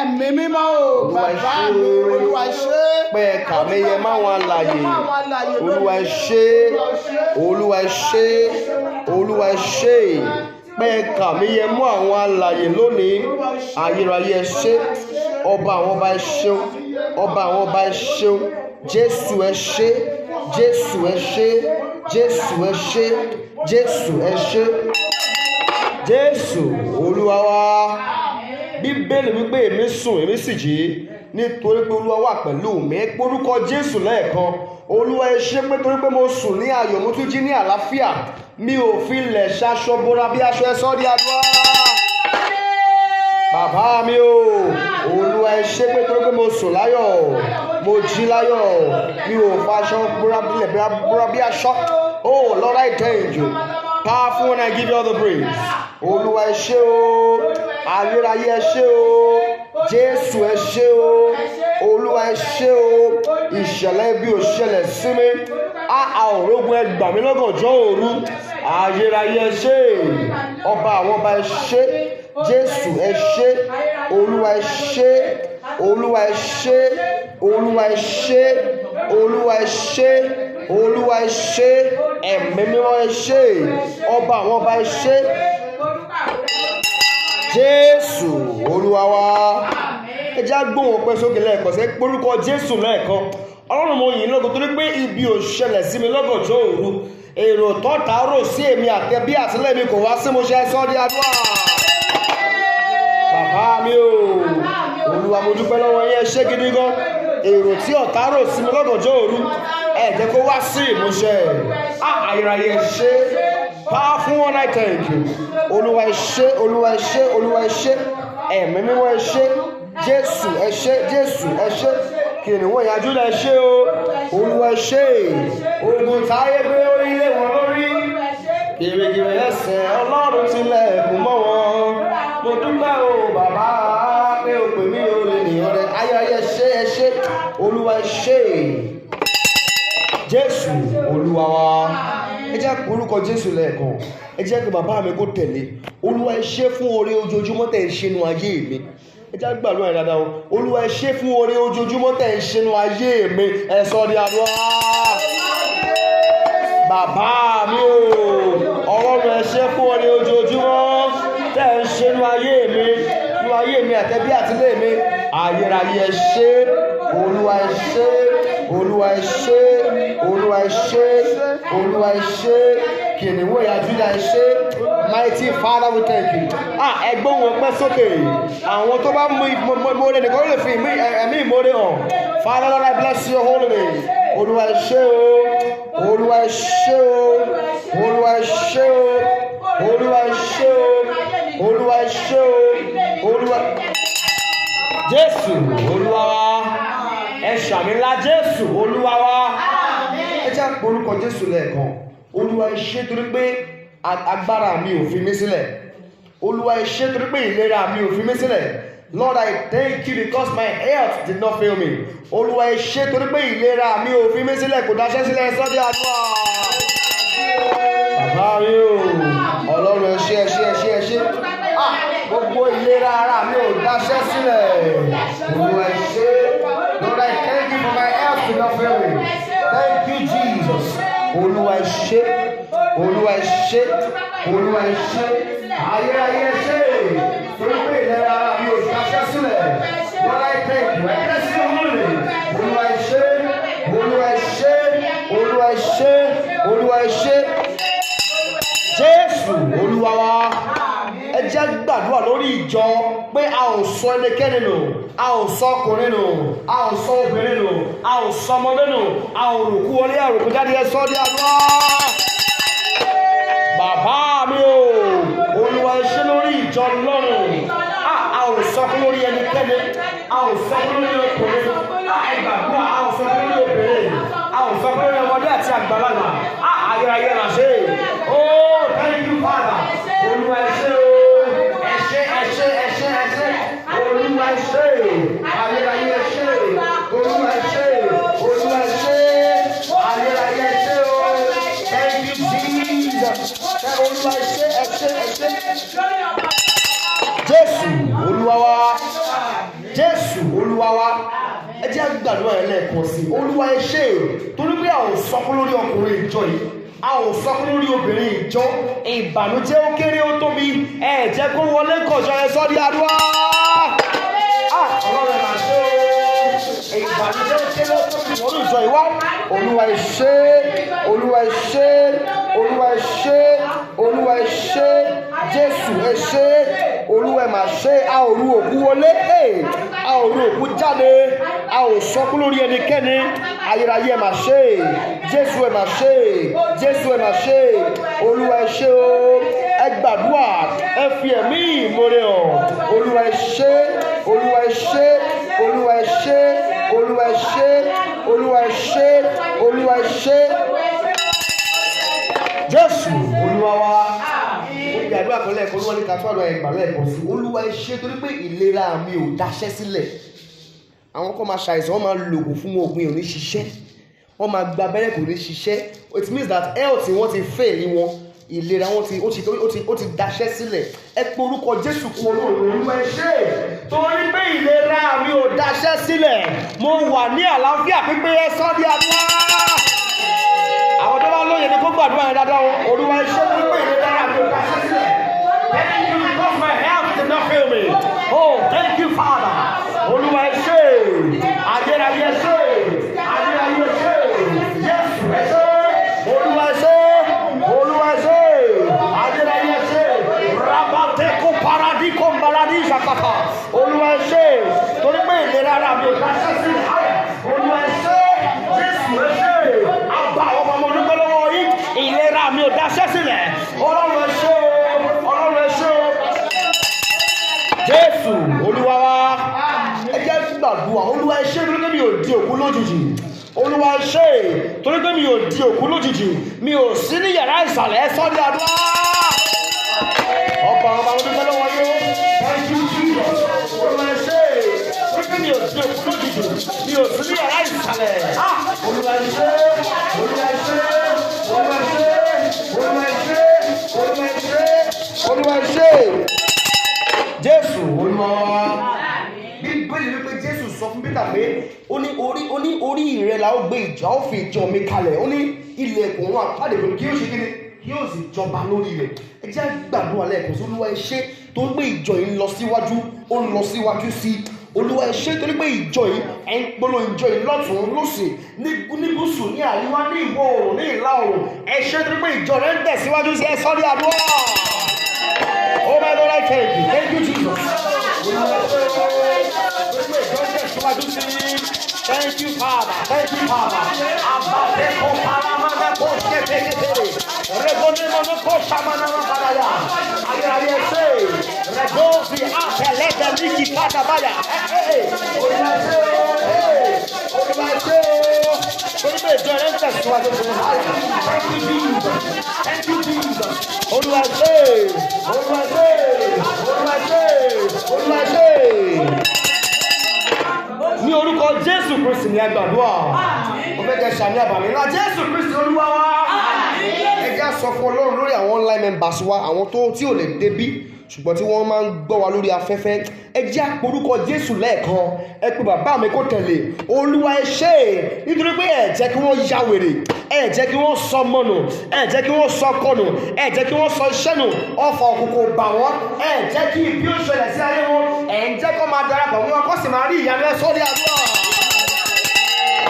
ẹ̀mí mímọ́ o bàbá mi Olúwa ṣe pé ẹ̀ka mi yẹ máwọn alààyè Olúwa ṣe Olúwa ṣe Olúwa ṣe pé ẹ̀ka mi yẹ mú àwọn alààyè lónìí ayérayé ṣe ọba àwọn ọba ṣeun ọba àwọn ọba ṣeun Jésù ẹ ṣe Jésù ẹ ṣe Jésù ẹ ṣe Jésù ẹ ṣe Jésù Olúwa wa. Bíbélì wípé èmi sùn èmi sì jí nítorí pé Olúwa wà pẹ̀lú mi. Porúkọ Jésù lẹ́ẹ̀kan. Olúwa ẹ ṣé pé torí pé mo sùn ní ayọ̀ mo tún jí ní àlàáfíà mi ò fi ilẹ̀ ṣaṣọ bora bí aṣọ ẹ̀sọ́ di àdúrà. Bàbá mi o Olúwa ẹ ṣé pé torí pé mo sùn láyọ̀ mo jí láyọ̀ mi ò faṣọ bora bí aṣọ. Oh Lord, I thank you. Powerful when I give you all the praise. Olúwa ẹ ṣé o ayérayé ẹ ṣé o Jésù ẹ ṣé o Olúwa ẹ ṣé o ìṣẹ̀lẹ̀ bí ò ṣẹlẹ̀ sí mi a òrógun ẹ gbà mí lọ́gànjọ́ òru ayérayé ẹ ṣé ọba àwọn ọba ẹ ṣé Jésù ẹ ṣé Olúwa ẹ ṣé Olúwa ẹ ṣé Olúwa ẹ ṣé Olúwa ẹ ṣé Olúwa ẹ ṣé ẹ̀mí mímọ́ ẹ ṣé ọba àwọn ọba ẹ ṣé Jésù Olúwa wa. Ẹ jẹ́ gbóhùn ọpẹ́ sókè lẹ́ẹ̀kan sí porúkọ Jésù lẹ́ẹ̀kan. Ọlọ́run mo yìn lógo torí pé ibi ò ṣẹlẹ̀ sí mi lọ́gànjọ́ òru èrò tọ́ta rò sí èmi àtẹ̀bí àtìlẹ́yìn mi kò wá sí mo ṣe sọ́ di àdúrà. Bàbá mi o Olúwa mo dúpẹ́ lọ́wọ́ yín ẹ ṣé gidi gan èrò tí ọ̀tá rò sí mi lọ́gànjọ́ òru ẹ jẹ́ kó wá sí ìmúṣẹ ayérayé ẹ ṣé powerful one I thank you Olúwa ẹ ṣé Olúwa ẹ ṣé Olúwa ẹ ṣé ẹ̀mí mímọ́ ẹ ṣé Jésù ẹ ṣé Jésù ẹ ṣé kìnìún ìyájú lẹ ṣé o Olúwa ẹ ṣé ogun táyé gbé orílẹ̀ wọn lórí gèrègèrè ẹsẹ̀ Ọlọ́run tilẹ̀kùn mọ́ wọn mo dúpẹ́ o bàbá pé o pè mí o lè nìyàn rẹ ayérayé ẹ ṣé ẹ ṣé Olúwa ẹ ṣé Jésù Olúwa wa. Ẹ jẹ́ orúkọ Jésù lẹ́ẹ̀kan ẹ jẹ́ kí bàbá mi kó tẹ̀lé Olúwa ẹ ṣé fún oore ojoojúmọ́ tẹ̀ ń ṣe nínú ayé mi ẹ jẹ́ gbàdúrà yẹn dáadáa o Olúwa ẹ ṣé fún oore ojoojúmọ́ tẹ̀ ń ṣe nínú ayé mi ẹ sọ di àdúrà. Bàbá mi o Ọlọ́run ẹ ṣé fún oore ojoojúmọ́ tẹ̀ ń ṣe nínú ayé mi àtẹ̀bí àtìlẹ́ mi ayérayé ẹ ṣé Olúwa ẹ ṣé Olúwa ẹ ṣé Olúwa ẹ ṣé Olúwa ẹ ṣé kìnìún ìyá Júdà ẹ ṣé mighty Father we thank you. Ẹgbọ́n wọn pẹ́ sókè àwọn tó bá mú ìmọ̀ọ́rẹ́ nìkan ó lè fi ẹ̀mí ìmọ̀ọ́rẹ́ hàn. Father Lord I bless your holy name. Olúwa ẹ ṣé o Olúwa ẹ ṣé o Olúwa ẹ ṣé o Olúwa ẹ ṣé o Olúwa ẹ ṣé o Olúwa Jésù Olúwa wa ẹ ṣàmì ńlá Jésù Olúwa wa. Ẹ jẹ́ orúkọ Jésù lẹ́ẹ̀kan Olúwa ẹ ṣé torí pé agbára mi ò fi mí sílẹ̀ Olúwa ẹ ṣé torí pé ìlera mi ò fi mí sílẹ̀ Lord I thank you because my health did not fail me Olúwa ẹ ṣé torí pé ìlera mi ò fi mí sílẹ̀ kò dáṣẹ́ sílẹ̀ sọ́dí àdúrà. Bàbá mi o Ọlọ́run ẹ ṣé ẹ ṣé ẹ ṣé ẹ ṣé gbogbo ìlera ara mi ò dáṣẹ́ sílẹ̀ Olúwa ẹ ṣé Lord I thank you for my health did not fail me thank you Jesus Olúwa ẹ ṣé Olúwa ẹ ṣé Olúwa ẹ ṣé ayérayé ẹ ṣé torí pé ìlera ara mi ò dáṣẹ́ sílẹ̀ Lord I thank you ẹ bless your holy name Olúwa ẹ ṣé Olúwa ẹ ṣé Olúwa ẹ ṣé Olúwa ẹ ṣé Jésù Olúwa wa. Ẹ jẹ́ gbàdúrà lórí ìjọ pé a ò sọ ẹnikẹ́ni nù a ò sọ ọkùnrin nù a ò sọ obìnrin nù a ò sọ ọmọdé nù a ò rùkú wọlé àrùkú jáde ẹ sọ di àdúrà. Bàbá mi o Olúwa ẹ ṣé lórí ìjọ lọ́rùn a ò sọ fún lórí ẹnikẹ́ni a ò sọ fún lórí ọkùnrin ẹ gbàdúrà a ò sọ fún lórí obìnrin a ò sọ fún lórí ọmọdé àti àgbàlagbà ayérayé là ṣe oh thank you Father Olúwa ẹ ṣé o. Olúwa ẹ ṣé ayérayé ẹ ṣé Olúwa ẹ ṣé Olúwa ẹ ṣé ayérayé ẹ ṣé o thank you Jesus Olúwa ẹ ṣé ẹ ṣé ẹ ṣé Jésù Olúwa wa Jésù Olúwa wa. Ẹ jẹ́ gbàdúrà ẹ̀ lẹ́ẹ̀kan sí. Olúwa ẹ ṣé torí pé a ò sọkún lórí ọkùnrin ìjọ yìí. A ò sọkún lórí obìnrin ìjọ. Ìbànújẹ́ ó kéré ó tóbi. Ẹ jẹ́ kó wọlé kọjọ ẹ sọ́ di àdúrà. Ọlọ́run ẹ̀ máa ṣe ìbànújẹ́ ó kéré ó tóbi wọnú ìjọ yìí wá. Olúwa ẹ ṣé, Olúwa ẹ ṣé, Olúwa ẹ ṣé, Olúwa ẹ ṣé, Jésù ẹ ṣé, Olúwa ẹ máa ṣe. A ò ru òkú wọlé, a ò ru òkú jáde, a ò sọkún lórí ẹnikẹ́ni. Ayérayé ẹ máa ṣe, Jésù ẹ máa ṣe, Jésù ẹ máa ṣe. Olúwa ẹ ṣé o. Ẹ gbàdúrà, ẹ fi ẹ̀mí ìmoore hàn. Olúwa ẹ ṣé, Olúwa ẹ ṣé, Olúwa ẹ ṣé, Olúwa ẹ ṣé, Olúwa ẹ ṣé, Olúwa ẹ ṣé. Jésù Olúwa wa. Ó gbàdúrà kan lẹ́ẹ̀kan Olúwa ní ká tó àdúrà ẹgbàá lẹ́ẹ̀kan sí. Olúwa ẹ ṣé torí pé ìlera mi ò daṣẹ́ sílẹ̀. Àwọn kan máa ṣàìsàn, wọ́n máa lògùn fún wọn, ògùn yẹn ò ní ṣiṣẹ́. Wọ́n máa gba abẹ́rẹ́ kò ní ṣiṣẹ́. It means that health wọn ti fail wọn. Ìlera wọn ó ti daṣẹ́ sílẹ̀. Ẹ pe orúkọ Jésù kún Ọlọ́run. Olúwa ẹ ṣé torí pé ìlera mi ò daṣẹ́ sílẹ̀. Mo wà ní àlàáfíà pípé ẹ sọ́ di àdúrà. Àwọn tó bá lóye ni kó gbàdúrà yẹn dáadáa o. Olúwa ẹ ṣé torí pé ìlera mi ò daṣẹ́ sílẹ̀. Thank you because my health did not fail me. Oh, thank you, Father. Olúwa ẹ ṣé. Ayérayé ẹ ṣé. Ayérayé ẹ ṣé. Jésù ẹ ṣé. Olúwa ẹ ṣé. Olúwa ẹ ṣé. Ayérayé ẹ ṣé. Rabateko paradiko mbaladi ṣàkàtà. Olúwa ẹ ṣé. Torí pé ìlera ara mi ò daṣẹ́ sílẹ̀. Olúwa ẹ ṣé. Jésù ẹ ṣé. Àbá ọmọ ọmọ onígbẹ́ lọ́wọ́ yìí. Ìlera mi ò daṣẹ́ sílẹ̀. Ọlọ́run ẹ ṣé. Ọlọ́run ẹ ṣé. Jésù Olúwa wa. Ẹ jẹ́ gbàdúrà. Olúwa ẹ ṣé torí pé mi ò di òkú lójijì. Olúwa ẹ ṣé torí pé mi ò di òkú lójijì. Mi ò sí ní yàrá ìsàlẹ̀ ẹ sọ́ di àdúrà. Ọba ọba ọdún pẹ́ lọ́wọ́ yóò. Thank you Jesus. Olúwa ẹ ṣé torí pé mi ò di òkú lójijì. Mi ò sí ní yàrá ìsàlẹ̀. Olúwa ẹ ṣé. Olúwa ẹ ṣé. Olúwa ẹ ṣé. Olúwa ẹ ṣé. Olúwa ẹ ṣé. Olúwa ẹ ṣé. Jésù Olúwa wa. Bíbélì wípé Jésù sọ fún Pétà pé ó ní orí rẹ̀ la ó gbé ìjà ó fi ìjọ mi kalẹ̀. Ó ní ilẹ̀kùn wọn àpáàdé pẹ̀lú kí ó ṣe kí ni kí ó sì jọba lórí rẹ̀. Ẹ jẹ́ gbàdúrà lẹ́ẹ̀kan sí. Olúwa ẹ ṣé tó ń gbé ìjọ yìí ń lọ síwájú, ó ń lọ síwájú sí. Olúwa ẹ ṣé torí pé ìjọ yìí ẹ̀ ń gbọ́dọ̀ ìjọ yìí lọ́tún lósì ní gúúsù ní àríwá ní ìwọ̀ oòrùn ní ìlà oòrùn. Ẹ ṣé torí pé ìjọ rẹ̀ ń tẹ̀síwájú sí. Ẹ sọ́ di àdúrà. Oh my Lord, I thank you. Thank you, Jesus. Thank you, Father. Thank you, Father. Ní orúkọ Jésù Kristi ni agbàdúrà. Mo fẹ́ kẹ́ ṣàmì àbàmì ńlá. Jésù Kristi Olúwa wa. Ẹ jẹ́ sọ fún Ọlọ́run lórí àwọn online members wa, àwọn tí ò lè débí ṣùgbọ́n tí wọ́n máa ń gbọ́ wa lórí afẹ́fẹ́. Ẹ jẹ́ àporúkọ Jésù lẹ́ẹ̀kan. Ẹ pé bàbá mi kó tẹ̀lé. Olúwa ẹ ṣé nítorí pé ẹ jẹ́ kí wọ́n ya wèrè, ẹ jẹ́ kí wọ́n sọ mọ́nù, ẹ jẹ́ kí wọ́n sọ kọnù, ẹ jẹ́ kí wọ́n sọ iṣẹ́ nù, ọfà òkùnkùn bà wọ́n, ẹ jẹ́ kí ibi ó ṣẹlẹ̀ sí ayé wọn, ẹ ń jẹ́ kó máa darapọ̀ mọ́ wọn kó sì máa rí ìyanu ẹ sórí àdúrà.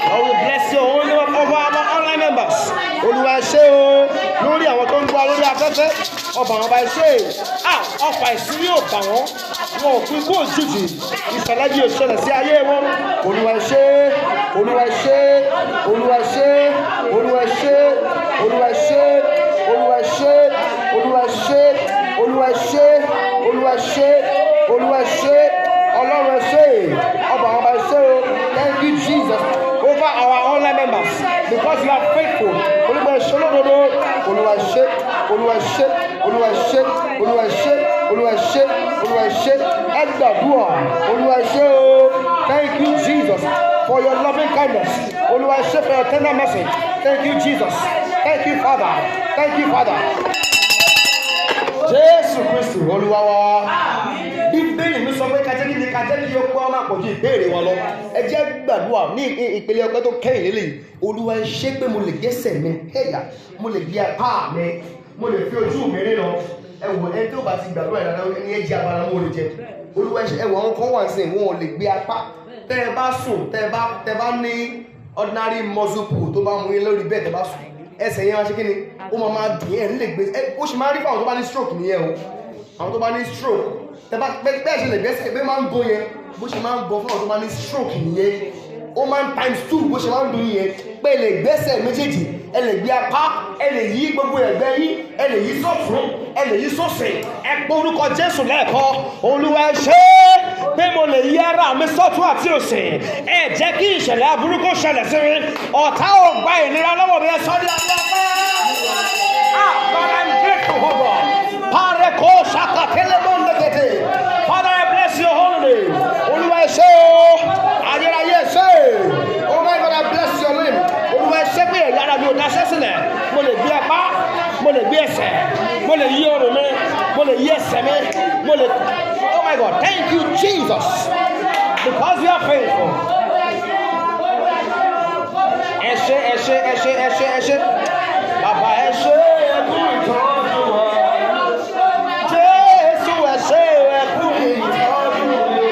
I will bless you only over our online members. Olúwa ẹ ṣé o lórí àwọn tó ń gbọ́ lórí afẹ́fẹ́. Ọba àwọn ọba ẹ ṣé. Ọfà ìsín yóò bà wọ́n. Wọn ò pín kú òjijì. Ìṣẹ̀lẹ̀ bí òṣèlẹ̀ sí ayé wọn. Olúwa ẹ ṣé. Olúwa ẹ ṣé. Olúwa ẹ ṣé. Olúwa ẹ ṣé. Olúwa ẹ ṣé. Olúwa ẹ ṣé. Olúwa ẹ ṣé. Olúwa ẹ ṣé. Olúwa ẹ ṣé. Olúwa ẹ ṣé. Ọlọ́run ẹ ṣé. Ọba àwọn ọba ẹ ṣé o. Thank you Jesus. Over our online members because you are faithful. Olúwa ẹ ṣé lódodo. Olúwa ẹ ṣé. Olúwa ẹ ṣé. Olúwa ẹ ṣé. Olúwa ẹ ṣé. Olúwa ẹ ṣé. Olúwa ẹ ṣé. Ẹ gbàdúrà. Olúwa ẹ ṣé o. Thank you Jesus for your loving kindness. Olúwa ẹ ṣé for your tender mercy. Thank you Jesus. Thank you Father. Thank you Father. Jésù Kristi Olúwa wa. Bíbélì mi sọ pé ká jẹ́ kí ni ká ká jẹ́ kí ọpẹ́ wa máa pọ̀ ju ìbéèrè wa lọ. Ẹ jẹ́ gbàdúrà ní ìpele ọpẹ́ tó kẹ́yìn lélẹ̀. Olúwa ṣé pé mo lè gbẹ́sẹ̀ mi ẹ̀yà, mo lè gbé apá mi, mo lè fi ojú mi rí lọ. Ẹ wò ẹni tó bá ti gbàdúrà ìdáná ẹni ẹ jẹ́ abala mo lè jẹ. Olúwa ṣe ẹ wò àwọn kan wà sí wọn ò lè gbé apá. Tẹ́ ẹ bá sùn, tẹ́ ẹ bá ní ordinary muscle pull tó bá mú yín lórí bẹ́ẹ̀ tẹ́ bá sùn. Ẹsẹ̀ yẹn máa ṣe kí ni? Ó máa dùn yẹn nílé gbé. Ó ṣe máa rí fún àwọn tó bá ní stroke nìyẹn o. Àwọn tó bá ní stroke. Bẹ́ẹ̀ ṣe lè gbẹ́sẹ̀ pé máa ń go yẹn. Bó ṣe máa ń gbọ́ fún àwọn tó bá ní stroke nìyẹn. Ó máa ń times 2 bó ṣe máa ń dùn yẹn. Pé ẹ lè gbẹ́sẹ̀ méjèèjì. Ẹ lè gbé apá. Ẹ lè yí gbogbo ẹ̀gbẹ́ yín. Ẹ lè yí sọ́tún. Ẹ lè yí sósì. Ẹ pé orúkọ Jésù lẹ́ẹ̀kan. Olúwa ṣé pé mo lè yí ara mi sọ́tún àti òsì. Ẹ jẹ́ kí ìṣẹ̀lẹ̀ aburú kó ṣẹlẹ̀ sí mi. Ọ̀tá ò gba ìnira lọ́wọ́ mi. Ẹ sọ ní alẹ́ ọpẹ́. But I'm grateful, oh God. Father, I bless your holy name. Olúwa ẹ ṣé o. Ayérayé ẹ ṣé. Oh my God, I bless your name. Olúwa ẹ ṣé pé ẹ̀yà ara mi ò daṣẹ́ sílẹ̀. Mo lè gbé apá, mo lè gbé ẹsẹ̀, mo lè yí ọrùn mi, mo lè yí ẹsẹ̀ mi, mo lè. Oh my God, thank you Jesus, because you are faithful. Ẹ ṣé, ẹ ṣé, ẹ ṣé, ẹ ṣé, ẹ ṣé. Bàbá ẹ ṣé ẹ kú ìtọ́jú wa. Jésù ẹ ṣé ẹ kú ìtọ́jú mi.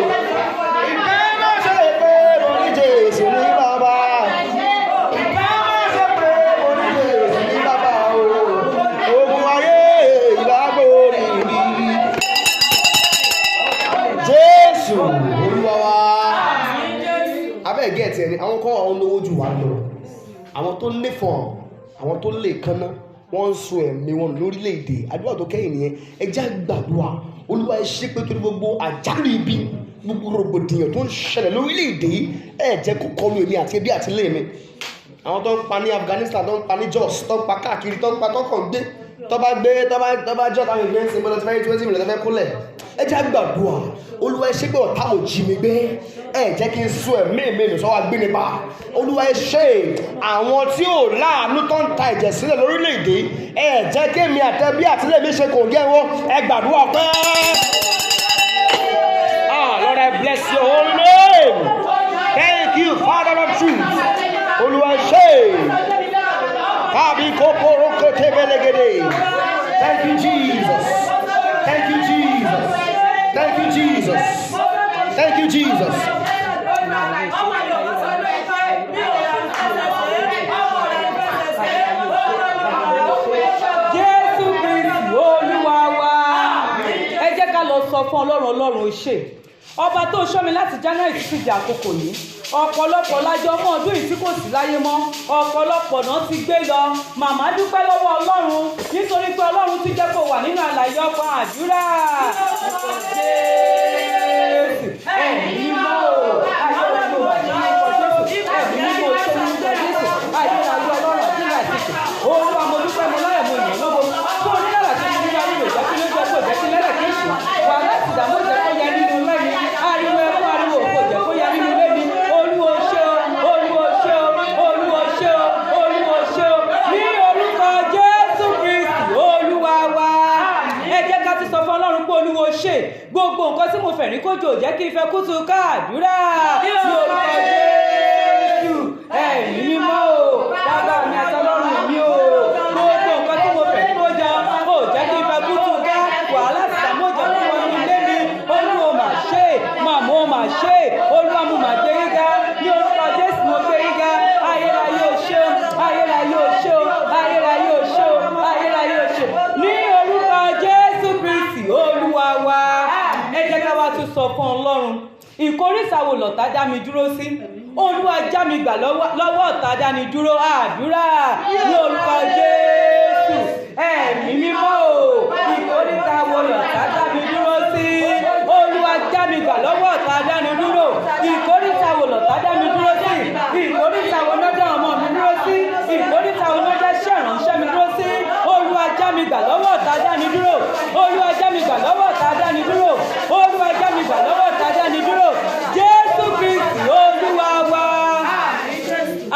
Ìfẹ́ má ṣe pé mo ní Jésù ní bàbá. Ìfẹ́ má ṣe pé mo ní Jésù ní bàbá o. Ogun ayé ìlágbórí mi. Jésù Olúwa wa. Abẹ́ gẹ̀ẹ́tì ẹni àwọn kan àwọn olówó jù wá lọ. Àwọn tó nífọ̀n, àwọn tó lè kanná, wọ́n ń so ẹ̀mí wọn lórílẹ̀‐èdè. Àdúrà tó kẹ́yìn nìyẹn. Ẹ jẹ́ gbàdúrà. Olúwa ẹ ṣé pé torí gbogbo àjálù ibi, gbogbo rògbòdìyàn tó ń ṣẹlẹ̀ lórílẹ̀‐èdè yìí, ẹ jẹ́ kó kọlu èmi àti ẹbí àti ilé mi. Àwọn tó ń pa ní Afghanistan, tó ń pa ní Jos, tó ń pa káàkiri, tó ń pa tọkàn gbé, tó bá jọ táwọn ìgbẹ́ ń sin bọ́lá tí wọ́n ti 20 mílíọ̀nù tó fẹ́ kólẹ̀. Ẹ jẹ́ gbàdúrà. Olúwa ẹ ṣé pé ọ̀tá ò jí mi gbé. Ẹ jẹ́ kí n sọ ẹ̀mí mi nù sọ́wọ́ agbénipa. Olúwa ẹ ṣé àwọn tí ò láàánú tó ń ta ẹ̀jẹ̀ sílẹ̀ lórílẹ̀‐èdè. Ẹ jẹ́ kí èmi àtẹbí àtìlẹ́ mi ṣe kò gẹ́ wọn. Ẹ gbàdúrà pé. Lord, I bless your holy name. Thank you, Father of truth. Olúwa ẹ ṣé. Tàbí kókó rókò tẹ́bẹ̀lẹ́gẹ̀dẹ̀. Thank you, Jesus. Thank you, Jesus. Thank you, Jesus. Thank you, Jesus. Jésù Kristi Olúwa wa. Ẹ jẹ́ ká lọ sọ fún Ọlọ́run ó ṣé. Ọba tó ṣọ́ mi láti January títí di àkókò yìí. Ọ̀pọ̀lọpọ̀ lájọ ọmọ ọdún yìí tí kò sí láyé mọ́. Ọ̀pọ̀lọpọ̀ náà ti gbé lọ. Màmá dúpẹ́ lọ́wọ́ Ọlọ́run nítorí pé Ọlọ́run ti jẹ́ kó wà nínú àlàyé ọkàn àdúrà. Ẹ̀mí mímọ́ o. Ayọ̀rọ̀ ló wà nínú ọkọ̀ Jésù. Ẹ̀mí mímọ́ o ṣe ní ìjọ Jésù. Ayọ̀rọ̀ Ọlọ́run àti ìlà ìsìnkú. Olúwa mo dúpẹ́ mo láyọ̀ mo yàn lọ́wọ́. Fún onílàlà tí mo ní wá nílò ìjọ kí ló jẹ́ kó jẹ́ kí lẹ́lẹ̀ kí èṣù. Wà láti dààmú ìjẹ́ kó yẹ nínú lẹ́ni. Ariwo ẹkún ariwo òkò jẹ́ kó yẹ nínú lẹ́ni. Olúwa ṣé o, Olúwa ṣé o, Olúwa ṣé o, Olúwa ṣé o. Ní orúkọ Jésù Kristi Olúwa wa. Ẹ jẹ́ ká ti sọ fún Ọlọ́run pé Olúwa ṣé. Gbogbo nǹkan tí mo fẹ́ ní kójò jẹ́ kí n fẹ́ kú tu káàdúrà. Ní orúkọ Jésù. Ẹ̀mí mímọ́ o. Bàbá mi àti Ọlọ́run mi o. Gbogbo nǹkan tí mo fẹ́ ní kójọ ó jẹ́ kí n fẹ́ kú tu ká. Wàhálà ti dààmú ìjọ fún wọn ní ilé mi. Olúwa mà ṣe. Màmá ó mà ṣe. Olúwa mo mà gbé yíga. Ní orúkọ Jésù mo gbé yíga. Ayérayé o ṣé o. Ayérayé o ṣé o. Ayérayé o ṣé o. Ayérayé o ṣé o. Ní orúkọ Jésù Kristi Olúwa wa. Ẹ jẹ́ ká wá tún sọ fún Ọlọ́run. Ìkórìsà wo lọ̀tá dá mi dúró sí? Olúwa já mi gbà lọ́wọ́ ọ̀tá dá mi dúró. Àdúrà ní orúkọ Jésù. Ẹ̀mí mímọ́ o. Ìkórìsà wo lọ̀tá dá mi dúró sí? Olúwa já mi gbà lọ́wọ́ ọ̀tá dá mi dúró. Ìkórìsà wo lọ̀tá dá mi dúró sí? Ìkórìsà wo ló dá ọmọ mi dúró sí? Ìkórìsà wo ló dá iṣẹ́ ìránṣẹ́ mi dúró sí? Olúwa já mi gbà lọ́wọ́ ọ̀tá dá mi dúró. Olúwa já mi gbà lọ́wọ́ ọ̀tá dá mi dúró. Olúwa já mi gbà lọ́wọ́ ọ̀tá dá mi dúró. Jésù Kristi Olúwa wa.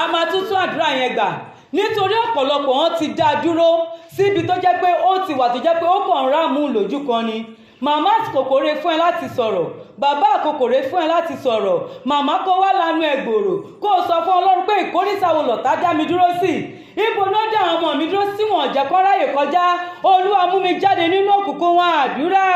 A máa tún àdúrà yẹn gbà nítorí ọ̀pọ̀lọpọ̀ wọn ti dá dúró síbi tó jẹ́ pé ó ti wà tó jẹ́ pé ó kàn ń ráàmù lójú kan ni. Màmá kòkòrè fún ẹ láti sọ̀rọ̀, bàbá kòkòrè fún ẹ láti sọ̀rọ̀. Màmá kó wá lanu ẹ̀gbòrò kó o sọ fún Ọlọ́run pé ìkórìtà wo lọ̀tá dá mi dúró sí. Ibo náà dá àwọn ọmọ mi dúró sí wọn jẹ́ kó ráyè kọjá. Olúwa mú mi jáde nínú òkùnkùn wọn. Àdúrà.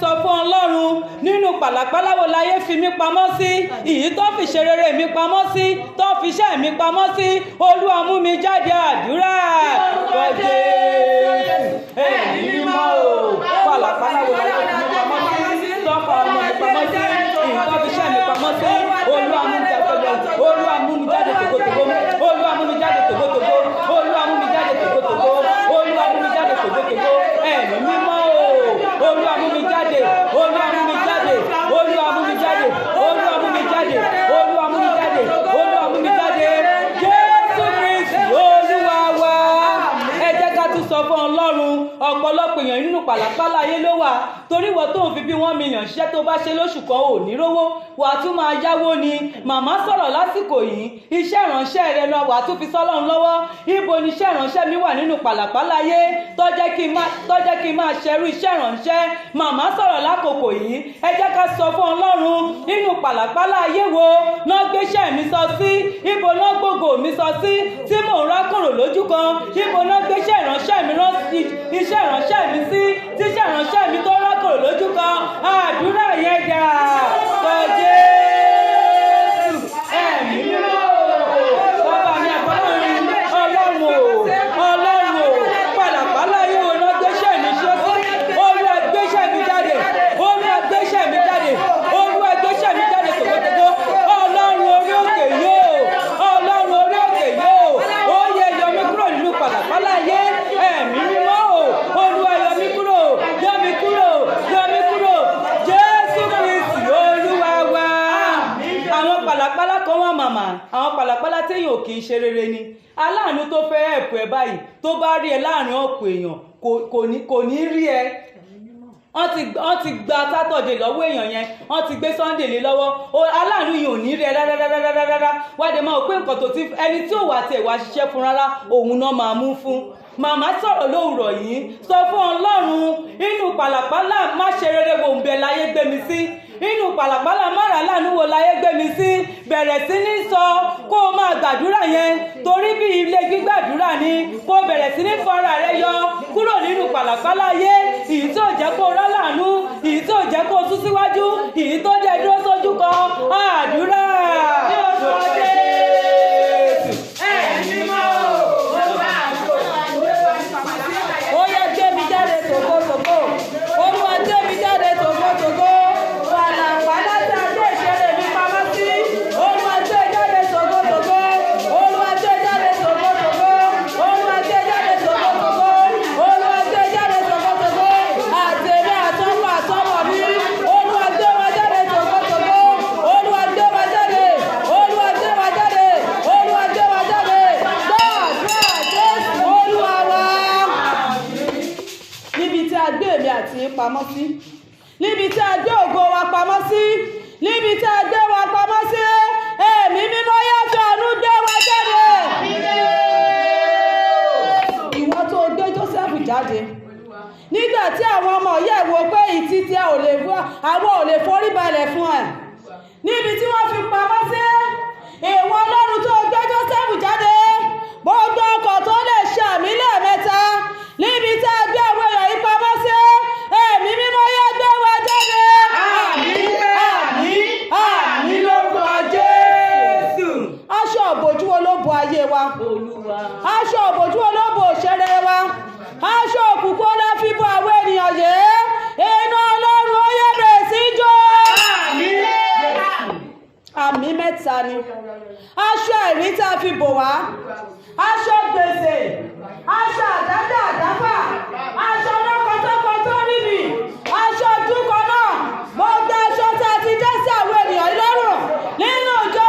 Sọ fún Ọlọ́run nínú pàlàpàlà wo láyé fi mí pamọ́ sí, ìyí tó fi ṣe rere mi pamọ́ sí, tó fi iṣẹ́ mi pamọ́ sí. Olúwa mú mi jáde. Àdúrà. Jésù ẹ̀mí mímọ́ o, pàlàpàlà wo láyé fi mí pamọ́ sí, tó fa ọmọ mi pamọ́ sí, ìyí tó fi iṣẹ́ mi pamọ́ sí. Olúwa mú mi jáde. Olúwa mú mi jáde tògótògó. Olúwa mú mi jáde tògótògó. Olúwa mú mi jáde tògótògó. Olúwa mú mi jáde tògótògó. Ẹ̀mí mímọ́ o, Olúwa mú mi jáde. Olúwa mú mi jáde. Olúwa mú mi jáde. Olúwa mú mi jáde. Olúwa mú mi jáde. Olúwa mú mi jáde. Jésù Kristi Olúwa wa. Ẹ jẹ́ ká tún sọ fún Ọlọ́run. Ọ̀pọ̀lọpọ̀ èèyàn nínú pàlàpàlà ayé ló wà. Torí wọ́n tó ń fi bí 1 million ṣiṣẹ́ tó bá ṣe lóṣù kan ò ní rówó. Wà á tún máa yáwó ni. Màmá sọ̀rọ̀ lásìkò yìí. Iṣẹ́ ìránṣẹ́ rẹ lọ wà á tún fi sọ́lọ́run lọ́wọ́. Ibo ni iṣẹ́ ìránṣẹ́ mi wà nínú pàlàpàlà ayé tó jẹ́ kí n máa ṣerú iṣẹ́ ìránṣẹ́. Màmá sọ̀rọ̀ lákòókò yìí. Ẹ jẹ́ ká sọ fún Ọlọ́run nínú pàlàpàlà ayé wo náà gbéṣẹ́ mi sọ sí. Ibo náà gbogbo mi sọ sí tí mò ń rákòrò lójú kan. Ibo náà gbéṣẹ́ ìránṣẹ́ mi rán iṣẹ́ ìránṣẹ́ mi sí tí iṣẹ́ ìránṣẹ́ mi tó rákòrò lójú kan. Àdúrà yẹn dà. Sọ Jésù ẹ̀mí mímọ́ bàbá mi àbọ̀lọ́run Ọlọ́run o, Ọlọ́run o, pàlàpàlà ayé wo náà gbéṣẹ́ mi ṣe sí. Olúwa gbéṣẹ́ mi jáde. Olúwa gbéṣẹ́ mi jáde. Olúwa gbéṣẹ́ mi jáde tòkòtòkò. Ọlọ́run orí òkè yóò. Ọlọ́run orí òkè yóò. Ó yẹ yọ mí kúrò nínú pàlàpàlà ayé. Ẹ̀mí mímọ́ o, Olúwa yọ mí kúrò. Yọ mí kúrò. Yọ mí kúrò. Jésù Kristi Olúwa wa. Àwọn pàlàpàlà kan wà màmá. Àwọn pàlàpàlà téèyàn ò kì í ṣe rere ni. Aláàánú tó fẹ́ ẹ̀pù ẹ báyìí tó bá rí ẹ láàrin ọ̀pọ̀ èèyàn kò ní rí ẹ. Wọ́n ti gba sátọ̀dé lọ́wọ́ èèyàn yẹn, wọ́n ti gbé Sunday lé lọ́wọ́. Aláàánú yìí ò ní rí ẹ rárá. Wádé máa pé nǹkan tó ti ẹni tí ò wá tiẹ̀ wá ṣiṣẹ́ fún rárá òun náà máa mú fún. Màmá sọ̀rọ̀ lówùrọ̀ yìí sọ fún Ọlọ́run inú pàlàpàlà má ṣe rere wo ń bẹ láyé gbé mi sí. Inú pàlàpàlà márà láàánú wo láyé gbé mi sí. Bẹ̀rẹ̀ sí ní sọ kó o máa gbàdúrà yẹn torí bí ilé gbígbàdúrà ni kó o bẹ̀rẹ̀ sí ní fara rẹ yọ kúrò nínú pàlàpàlà ayé. Ìyí tó jẹ́ kó o rálàánú, ìyí tó jẹ́ kó o sún síwájú, ìyí tó jẹ́ dúró sójú kan. Àdúrà. Ó yẹ gbé mi jáde tòkótòkó. Olúwa gbé mi jáde tòkótòkó. Pàlàpàlà tí a gbé ìṣeré mi pamọ́ sí. Olúwa gbé jáde tòkótòkó. Olúwa gbé jáde tòkótòkó. Olúwa gbé jáde tòkótòkó. Olúwa gbé jáde tòkótòkó. Àtẹ̀mí àtọ́mọ̀ mi. Olúwa gbé wa jáde tòkótòkó. Olúwa gbé wa jáde. Olúwa gbé wa jáde. Olúwa gbé wa jáde. Gbàdúrà Jésù Olúwa wa. Níbi tí a gbé èmi àti yín pamọ́ sí. Níbi tí a gbé ògo wa pamọ́ sí. Níbi tí a gbé wa pamọ́ sí. Ẹ̀mí mímọ́ yóò fi àánú gbé wa jáde. Ìwọ tó gbé Jósẹ́fù jáde. Nígbà tí àwọn ọmọ yẹ̀ wò pé ìtìtì àwọn ò lè forí balẹ̀ fún ẹ̀. Níbi tí wọ́n fi pamọ́ sí. Ìwọ Ọlọ́run tó gbé Jósẹ́fù jáde. Gbogbo ọkọ̀ tó lè ṣàmì lẹ́ẹ̀mẹ́ta. Níbi tí a gbé àwọn èèyàn yìí pamọ́ sí. Ẹ̀mí mímọ́ yóò gbé wa jáde. Àmín, àmín, àmín lórúkọ Jésù. Aṣọ òbòjú wo ló bo ayé wa? Olúwa. Aṣọ òbòjú wo ló bo òṣèré wa? Aṣọ òkùnkùn la fi bo àwọn ènìyàn yìí. Iná Ọlọ́run ó yẹ bẹ̀rẹ̀ sí jó. Àmín. Àmín mẹ́ta ni. Aṣọ ẹ̀rí tá a fi bò wá. Aṣọ gbèsè. Aṣọ àdáfà. Aṣọ lọ́kọ̀tọ́kọ̀tọ́ níbi. Aṣọ dúkọ náà. Mo gbé aṣọ tí a ti dá sí àwọn ènìyàn lọ́rùn nínú ìjọ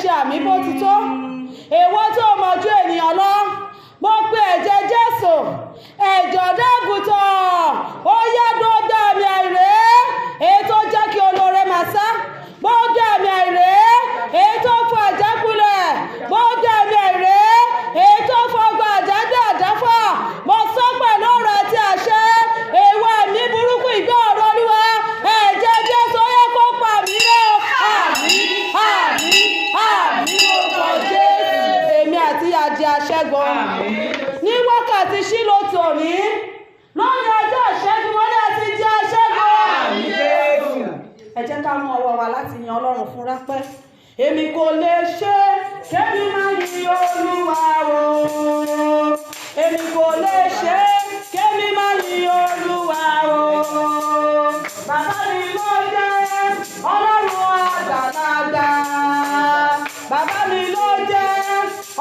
ṣe àmì bó ti tó. Èwo tó mọ̀ ju ènìyàn lọ. Mo pe ẹ̀jẹ̀ Jésù, ẹ̀jẹ̀ ọ̀dọ́-àgùntàn, ó yá gbogbo àmì àìrè èyí tó jẹ́ kí olóore máa sá. Gbogbo àmì àìrè èyí tó fọ àjákulẹ̀. Gbogbo àmì àìrè èyí tó fọ ọgbà àjádá àdáfà. Mo sọ pẹ̀lú ọ̀rọ̀ àti àṣẹ, èèwọ̀ ẹ̀mí burúkú ìgbọ́ ọ̀rọ̀ Olúwa. Ẹ̀jẹ̀ Jésù ó yẹ kó pa mí rẹ́ o. Àmín, àmín, àmín lórúkọ Jésù. Èmi àti àjẹ aṣẹ́gun. Ní wákàtí Ṣílò tòní, lónìí ọjọ́ ìṣẹ́gun wọ́n ní àti jẹ́ aṣẹ́gun. Ẹ jẹ́ ká mú ọwọ́ wa láti yan Ọlọ́run fún rápẹ́. Èmi kò lè ṣe kémi máa yin Olúwa o. Èmi kò lè ṣe kémi máa yin Olúwa o. Bàbá mi ló jẹ́ Ọlọ́run àgbàlagbà. Bàbá mi ló jẹ́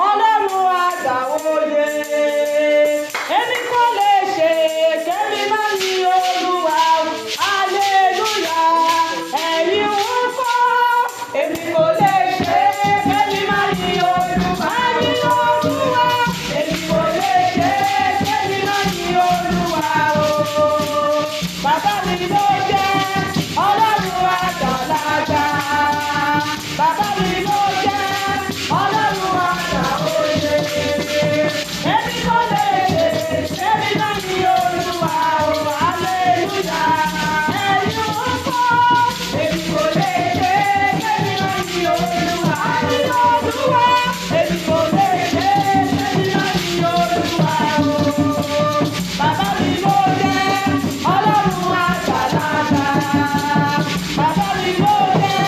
Ọlọ́run àgbàwòye. Èmi kò lè ṣe kémi máa yin Olúwa o. Hallelujah. Ẹ̀yin ń kọ́. Èmi kò lè ṣe kémi máa yin Olúwa. Yin Olúwa. Èmi kò lè ṣe kémi máa yin Olúwa o. Bàbá mi ló jẹ́ Ọlọ́run àgbàlagbà. Bàbá mi ló jẹ́ Ọlọ́run àgbàwòye. Èmi kò lè ṣe kémi máa yin Olúwa o. Hallelujah. Ẹ̀yin ń kọ́. Èmi kò lè ṣe kémi máa yin Olúwa. Yin Olúwa. Èmi kò lè ṣe kémi máa yin Olúwa o. Bàbá mi ló jẹ́ Ọlọ́run àgbàlagbà. Bàbá mi ló jẹ́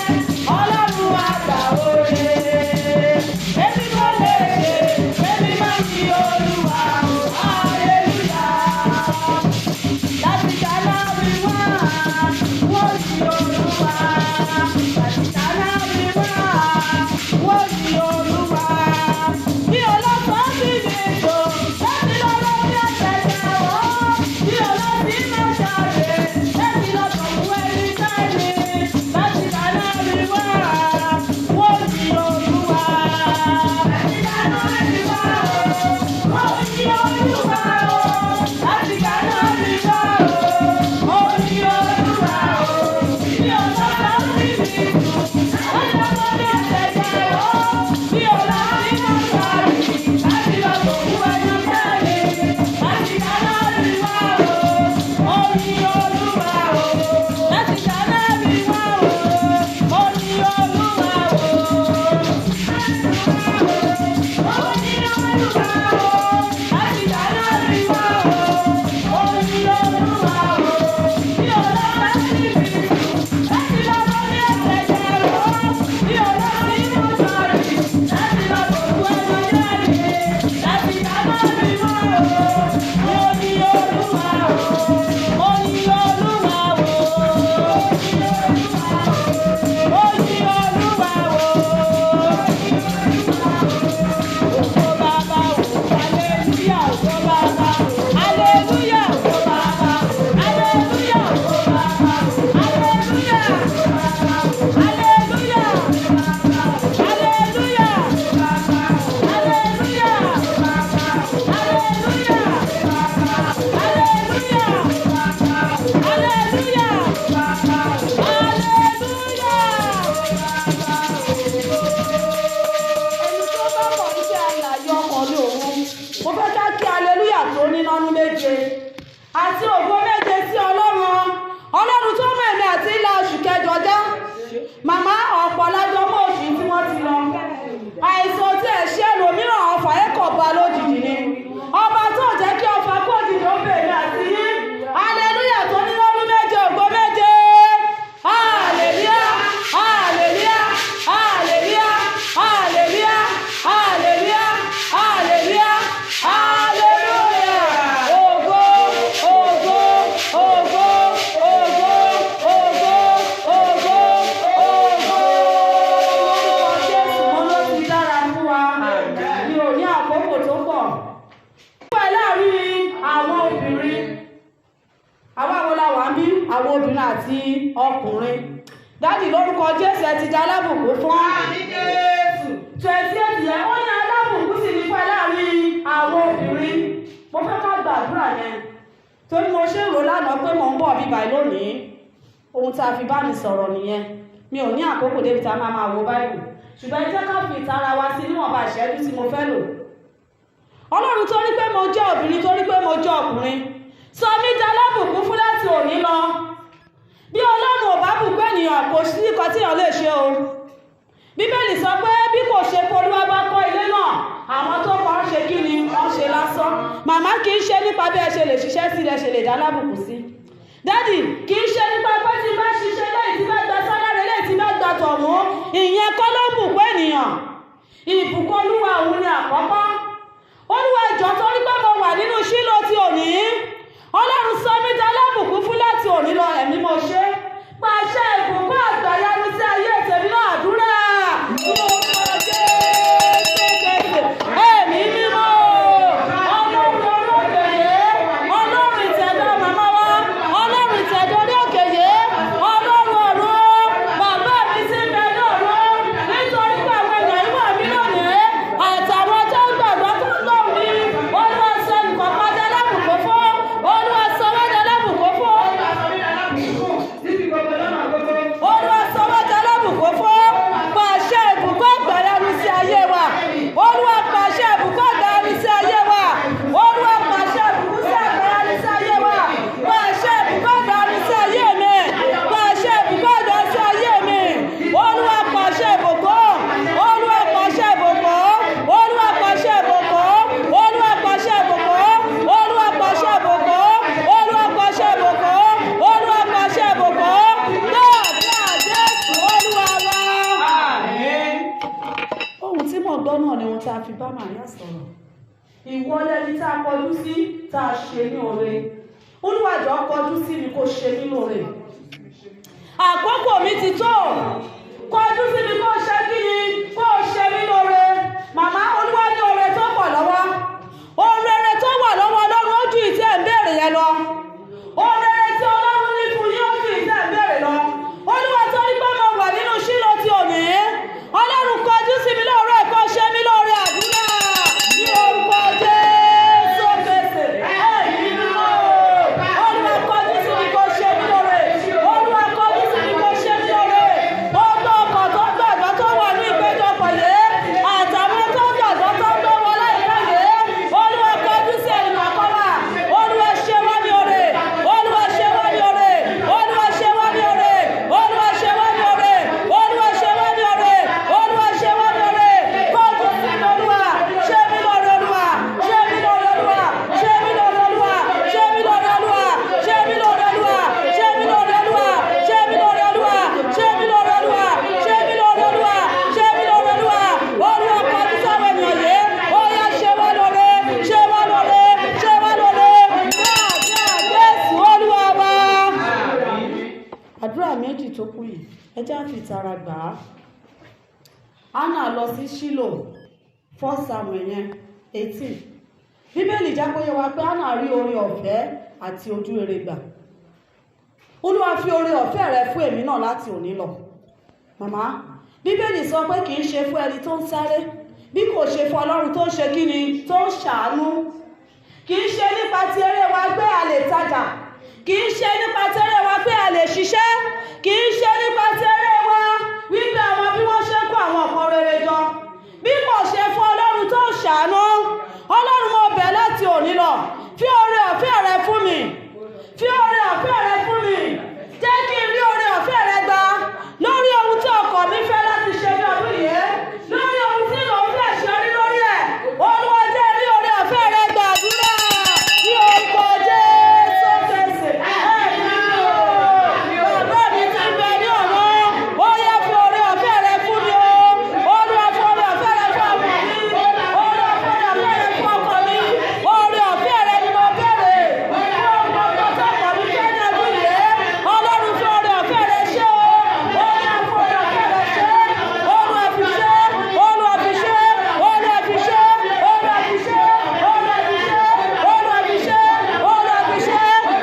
Ọlọ́run àgbàwòye. Èmi kò lè ṣe kémi máa yin Olúwa o. Hallelujah. Láti January 1, wọ́n yin Olúwa. Láti January 1, wọ́n yin Olúwa. Bí ọlọ́pàá sì lè lò láti lọ́wọ́ bí àtẹ̀jẹ̀ wọ́n. Bí ọlọ́pàá máa jáde láti lọ́tọ̀ fún ẹni jáde. Láti January 1, wọ́n yin Olúwa. Láti January 1, wọ́n yin Olúwa o. Láti January 1, wọ́n yin Olúwa o. Bí ọlọ́pàá sì lè lò láti lọ́wọ́ bí àtẹ̀jẹ̀ wọ́n. Bí ọlọ́pàá máa jáde láti lọ́tọ̀ fún ẹni jáde. Láti January 1, wọ́n yin Olúwa o. Láti January 1, wọ́n yin Olúwa o. Wọ́n yin Olúwa o. Láti January 1, wọ́n yin Olúwa o. Bí ọlọ́pàá sì lè lò láti lọ́wọ́ bí àtẹ̀jẹ̀ wọ́n. Bí ọlọ́pàá máa jáde láti lọ́tọ̀ fún ẹni jáde. Láti January 1, wọ́n yin Olúwa o. Wọ́n yin Olúwa o. Wọ́n yin Olúwa o. Ògo Bàbá o. Hallelujah. Ògo Bàbá o. Hallelujah. Ògo Bàbá o. Hallelujah. Ògo Bàbá o. Hallelujah. Hallelujah. Hallelujah. Ẹni tó bá mọ̀ iṣẹ́ àlàyé ọkàn ní òun, mo fẹ́ ká kí hallelujah tó ní nánú méje àti ògo méje sí Ọlọ́run. Ọlọ́run tó mú èmi àti ilá oṣù kẹjọ já. Màmá ọ̀pọ̀ lájọ mọ́ oṣù tí wọ́n ti lọ. Àìsàn tí ẹ̀ ṣe ẹlòmíràn ọ̀fà ẹ̀kọ́ ba lójijì ni. Ọba tó jẹ́ kí ọfà kó òjijì ó bèèrè àti yín. Hallelujah tó ní nánú méje, ògo méje. Hallelujah. Hallelujah. Hallelujah. Hallelujah. Hallelujah. Hallelujah. Hallelujah. Ògo, ògo, ògo, ògo, ògo, ògo, ògo. Lórúkọ Jésù mo ló ti dára fún wa. Mi ò ní àkókò tó pọ̀. Púpọ̀ láàrin àwọn obìnrin. Àwọn àwọn làwà ń bí àwọn obìnrin àti ọkùnrin. Dádì lórúkọ Jésù ẹ ti dá alábùkún fún. 28 yẹn ó ní alábùkún sì ní fún ẹ láàrin àwọn obìnrin. Mo fẹ́ ká gbàdúrà yẹn torí mo ṣe rò lánàá pé mò ń bọ̀ bíbá lónìí. Ohun tá a fi bá mi sọ̀rọ̀ nìyẹn. Mi ò ní àkókò débi tá a máa wo Báíbù. Ṣùgbọ́n ẹ jẹ́ ká fi ìtara wa sí níwọ̀nba ìṣẹ́jú tí mo fẹ́ lò. Ọlọ́run torí pé mo jẹ́ obìnrin, torí pé mo jẹ́ ọkùnrin, sọ mí di alábùkún fún láti òní lọ. Bí Ọlọ́run ò bá bùkún ènìyàn, kò sí nǹkan tí èèyàn lè ṣe o. Bíbélì sọ pé bí kò ṣe pé Olúwa bá kọ́ ilé náà, àwọn tó kọ́ ń ṣe kí ni wọ́n ṣe lásán. Màmá kì í ṣe nípa bí ẹ ṣe lè ṣiṣẹ́ sí, ẹ ṣe lè dá alábùkún sí. Dádì kì í ṣe nípa pé tí bá ṣiṣẹ́ lẹ́yìn tí bá gba sálárì lẹ́yìn tí bá gba tọ̀hún, ìyẹn kọ́ ló ń bùkún ènìyàn. Ìbùkún Olúwa òun ni àkọ́kọ́. Olúwa jọ̀ọ́ torí pé mo wà nínú Ṣílò ti òní, Ọlọ́run sọ mí di alábùkún fún láti òní lọ, ẹ̀mí mo ṣe. Pàṣẹ ìbùkún àgbàyanu sí ayé tèmi náà, àdúrà. Ẹ̀mí mímọ́ Ọlọ́run olókèyè, Ọlọ́run ìtẹ̀dọ́ màmá wa, Ọlọ́run ìtẹ̀dọ́ orí òkèyè, Ọlọ́run ọ̀run, bàbá mi ti ń bẹ ní ọ̀run, nítorí pé àwọn èèyàn ìwà mi lónìí àtàwọn tó ń gbàgbọ́ tó ń lò mí, Olúwa sọ nǹkan padà lábùkún fún, Olúwa sọ wẹ́dẹ̀ lábùkún fún, Olúwa sọ wẹ́dẹ̀ lábùkún fún. Pàṣẹ ìbùkún àgbàyanu sí ayé wa, Olúwa pàṣẹ ìbùkún àgbàyanu sí ayé wa, Olúwa pàṣẹ ìbùkún sí àgbàyanu sí ayé wa, pàṣẹ ìbùkún àgbàyanu sí ayé mi, pàṣẹ ìbùkún àgbàyanu sí ayé mi, Olúwa pàṣẹ ìbùkún, Olúwa pàṣẹ ìbùkún, Olúwa pàṣẹ ìbùkún, Olúwa pàṣẹ ìbùkún, Olúwa pàṣẹ ìbùkún, Olúwa pàṣẹ ìbùkún, Olúwa pàṣẹ ìbùkún. Dáadáa Jésù Olúwa wa. Ohun tí mo gbọ́ náà ni ohun tá a fi bá Màríà sọ̀rọ̀. Ìwọ lẹni tá a kọjú sí, tá a ṣe ní oore. Olúwa jọ̀ọ́ kọjú sí mi kó ṣe mí lóore. Àkókò mi ti tó. Kọjú sí mi kó ṣe kí ni, kó ṣe mí lóore. Màmá, Olúwa ní oore tó pọ̀ lọ́wọ́. Oore tó wà lọ́wọ́ Ọlọ́run ó ju ìtẹ́ ń béèrè yẹn lọ. Oore tí Ọlọ́run ní fún yín ó ju ìtẹ́ ń béèrè lọ. Olúwa tó ní pé mo wà nínú Ṣílò ti òní, Ọlọ́run kọjú sí mi lóore, kó ṣe mí lóore, àdúrà ní orúkọ Jésù Kristi. Ẹ̀mí mímọ́ Olúwa kọjú sí mi kó ṣe mí lóore, Olúwa kọjú sí mi kó ṣe mí lóore. Ọgbọ́n ọkọ̀ tó gbàgbọ́ tó wà ní ìpéjọpọ̀ yìí àtàwọn tó gbàgbọ́ tó gbé wọn láìpẹ́ yìí, Olúwa kọjú sí ẹnì kọ̀ọ̀kan wa. Olúwa ṣe wá ní oore, Olúwa ṣe wá ní oore, Olúwa ṣe wá ní oore, Olúwa ṣe wá ní oore, Olúwa ṣe wá ní oore, Olúwa ṣe wá ní oore. Kọjú sí mi Olúwa, ṣe mí lóore Olúwa, ṣe mí lóore Olúwa, ṣe mí lóore Olúwa, ṣe mí lóore Olúwa, ṣe mí lóore Olúwa, ṣe mí lóore Olúwa, ṣe mí lóore Olúwa, ṣe mí lóore Olúwa, ṣe mí lóore Olúwa, ṣe mí lóore Olúwa. Olúwa kọjú sáwọn ènìyàn yìí, ó yá ṣe wá lóore, ṣe wá lóore, ṣe wá lóore. Dáadáa Jésù Olúwa wa. Àdúrà méjì tó kù yìí, ẹ jẹ́ á fi ìtara gbà á. Hánà lọ sí Ṣílò, 1 Samuel 18. Bíbélì jẹ́ kó yé wa pé Hánà rí oore ọ̀fẹ́ àti ojú rere gbà. Olúwa fi oore ọ̀fẹ́ rẹ fún èmi náà láti òní lọ. Màmá, Bíbélì sọ pé kì í ṣe fún ẹni tó ń sáré, bí kò ṣe fún Ọlọ́run tó ń ṣe kí ni, tó ń ṣàánú. Kì í ṣe nípa ti eré wa pé a lè tajà, kì í ṣe nípa ti eré wa pé a lè ṣiṣẹ́, kì í ṣe nípa ti eré wa wípé àwọn bí wọ́n ṣe ń kó àwọn ọ̀kan rere jọ. Bí kò ṣe fún Ọlọ́run tó ń ṣàánú, Ọlọ́run mo bẹ̀ láti òní lọ, fi oore ọ̀fẹ́ rẹ fún mi, fi oore ọ̀fẹ́ rẹ fún mi. Jẹ́ kí n rí oore ọ̀fẹ́ rẹ gbà lórí ohun tí ọkàn mi fẹ́ láti ṣe ní ọdún yìí, lórí ohun tí mò ń fẹ́ ṣe rí lórí ẹ̀. Olúwa jẹ́ rí oore ọ̀fẹ́ rẹ gbà, àdúrà ní orúkọ Jésù Kristi. Ẹ̀mí mímọ́ bàbá mi ti ń bẹ ní ọ̀run, ó yá fi oore ọ̀fẹ́ rẹ fún mi o. Olúwa fi oore ọ̀fẹ́ rẹ fún ọmọ mi, Olúwa fi oore ọ̀fẹ́ rẹ fún ọkọ mi. Oore ọ̀fẹ́ rẹ ni mo béèrè fún ọmọ tó kọ̀ mí fẹ́ ní ọdún yìí. Ọlọ́run fi oore ọ̀fẹ́ rẹ ṣe o. Ó yá fi oore ọ̀fẹ́ rẹ ṣe. Olúwa fi ṣe, Olúwa fi ṣe, Olúwa fi ṣe, Olúwa fi ṣe, Olúwa fi ṣe, Olúwa fi ṣe, Olúwa fi ṣe.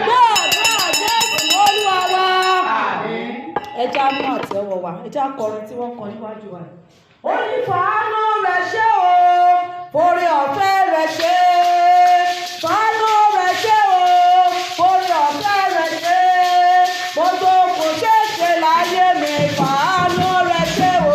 Dáadáa Jésù Olúwa wa. Ẹ jẹ́ á mú àtẹ́wọ́ wa, ẹ jẹ́ á kọrin tí wọ́n kọ níwájú wa. ó ní fàánú rẹ̀ ṣe o forí ọ̀fẹ́ rẹ̀ ṣe fàánú rẹ̀ ṣe o forí ọ̀fẹ́ rẹ̀ ṣe gbogbo kò ṣeé ṣe láyé mi fàánú rẹ̀ ṣe o.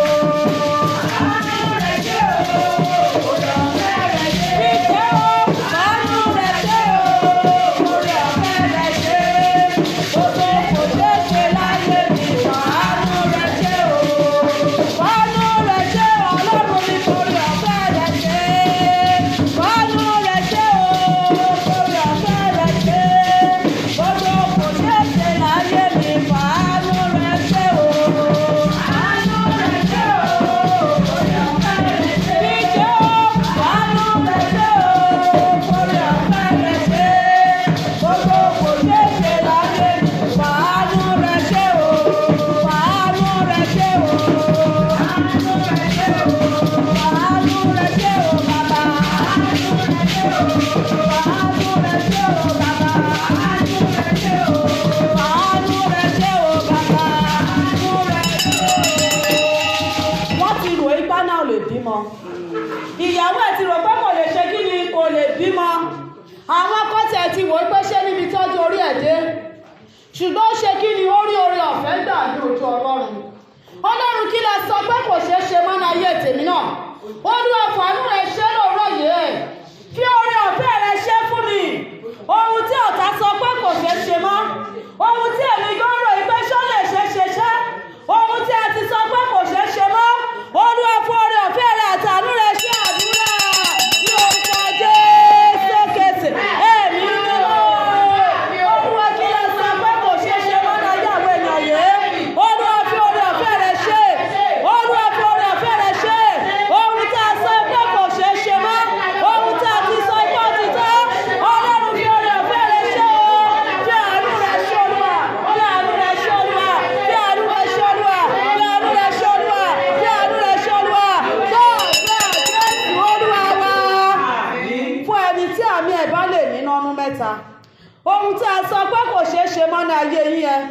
Ìyàwó ẹ̀ ti rò pé kò lè ṣe kí ni kò lè bímọ. Àwọn kọ́tẹ̀ ti wò pé ṣé níbi tọ́jú orí ẹ̀ dé. Ṣùgbọ́n ó ṣe kí ni ó rí oore ọ̀fẹ́ gbà ní ojú Ọlọ́run. Ọlọ́run kí lẹ sọ pé kò ṣeé ṣe mọ́ ní ayé tèmi náà. Olúwa fàánú rẹ̀ ṣe lóòrọ̀ yìí. Fi oore ọ̀fẹ́ rẹ̀ ṣe fún mi. Ohun tí ọ̀tá sọ pé kò ṣeé ṣe mọ́. Ohun tí èmi gan rò pé ṣó lè ṣe ṣe ṣe. Ohun tí a ti sọ pé kò ṣeé ṣe mọ́. Olúwa fún oore ọ̀fẹ́ rẹ̀ àtàánú rẹ̀ ṣe àdúrà ní orúkọ Jésù Kristi. Èmi mímọ́. Olúwa kí lẹ sọ pé kò ṣeé ṣe mọ́ láyé àwọn èèyàn yìí. Olúwa fi oore ọ̀fẹ́ rẹ̀ ṣe. Olúwa fi oore ọ̀fẹ́ rẹ̀ ṣe. Ohun tí a sọ pé kò ṣeé ṣe mọ́. Ohun tí a ti sọ pé ó ti tán. Ọlọ́run fi oore ọ̀fẹ́ rẹ̀ ṣe o. Fi àánú rẹ̀ ṣe Olúwa. Fi àánú rẹ̀ ṣe Olúwa. Fi àánú rẹ̀ ṣe Olúwa. Fi àánú rẹ̀ ṣe Olúwa. Fi àánú rẹ̀ ṣe Olúwa. Jésù Olúwa wa. Fún ẹni tí àmì ẹ̀ bá lè nínú ọdún mẹ́ta. Ohun tí a sọ pé kò ṣeé ṣe mọ́ ní ayé yín yẹn.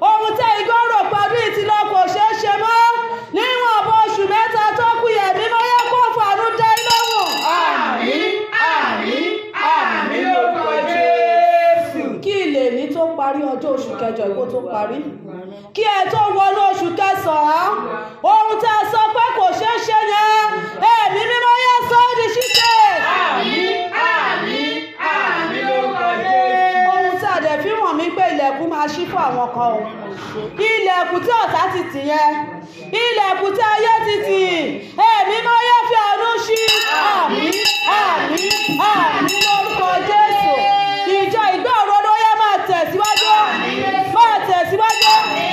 Ohun tí igbó rò pẹ̀lú ìtìlọ kò ṣeé ṣe mọ́. Níwọ̀n bó oṣù mẹ́ta tó kù yẹ̀ mímọ́ yẹ kó fàánú dá iná wọ̀n. Àmín, àmín, àmín lórúkọ Jésù. Kí ilé ní tó parí ọjọ́ oṣù kẹjọ ìkó tó parí. Kí ẹ tó wọnú oṣù kẹsàn-án. Ohun tí a sọ pé kò ṣeé ṣe yẹn. Ẹ̀mí mímọ́ yẹ sọ ọ́ di ṣíṣe. Àmín, àmín, àmín lórúkọ Jésù. Ohun tí a dẹ̀ fi wọ̀n mí pé ilẹ̀kùn máa ṣí fún àwọn kan o. Ilẹ̀kùn tí ọ̀tá ti tì yẹn. Ilẹ̀kùn tí ayé ti tì. Ẹ̀mí mímọ́ yẹ fi àánú ṣí. Àmín, àmín, àmín lórúkọ Jésù. Ìjọ ìgbé òrodo yẹ máa tẹ̀síwájú. Máa tẹ̀síwájú.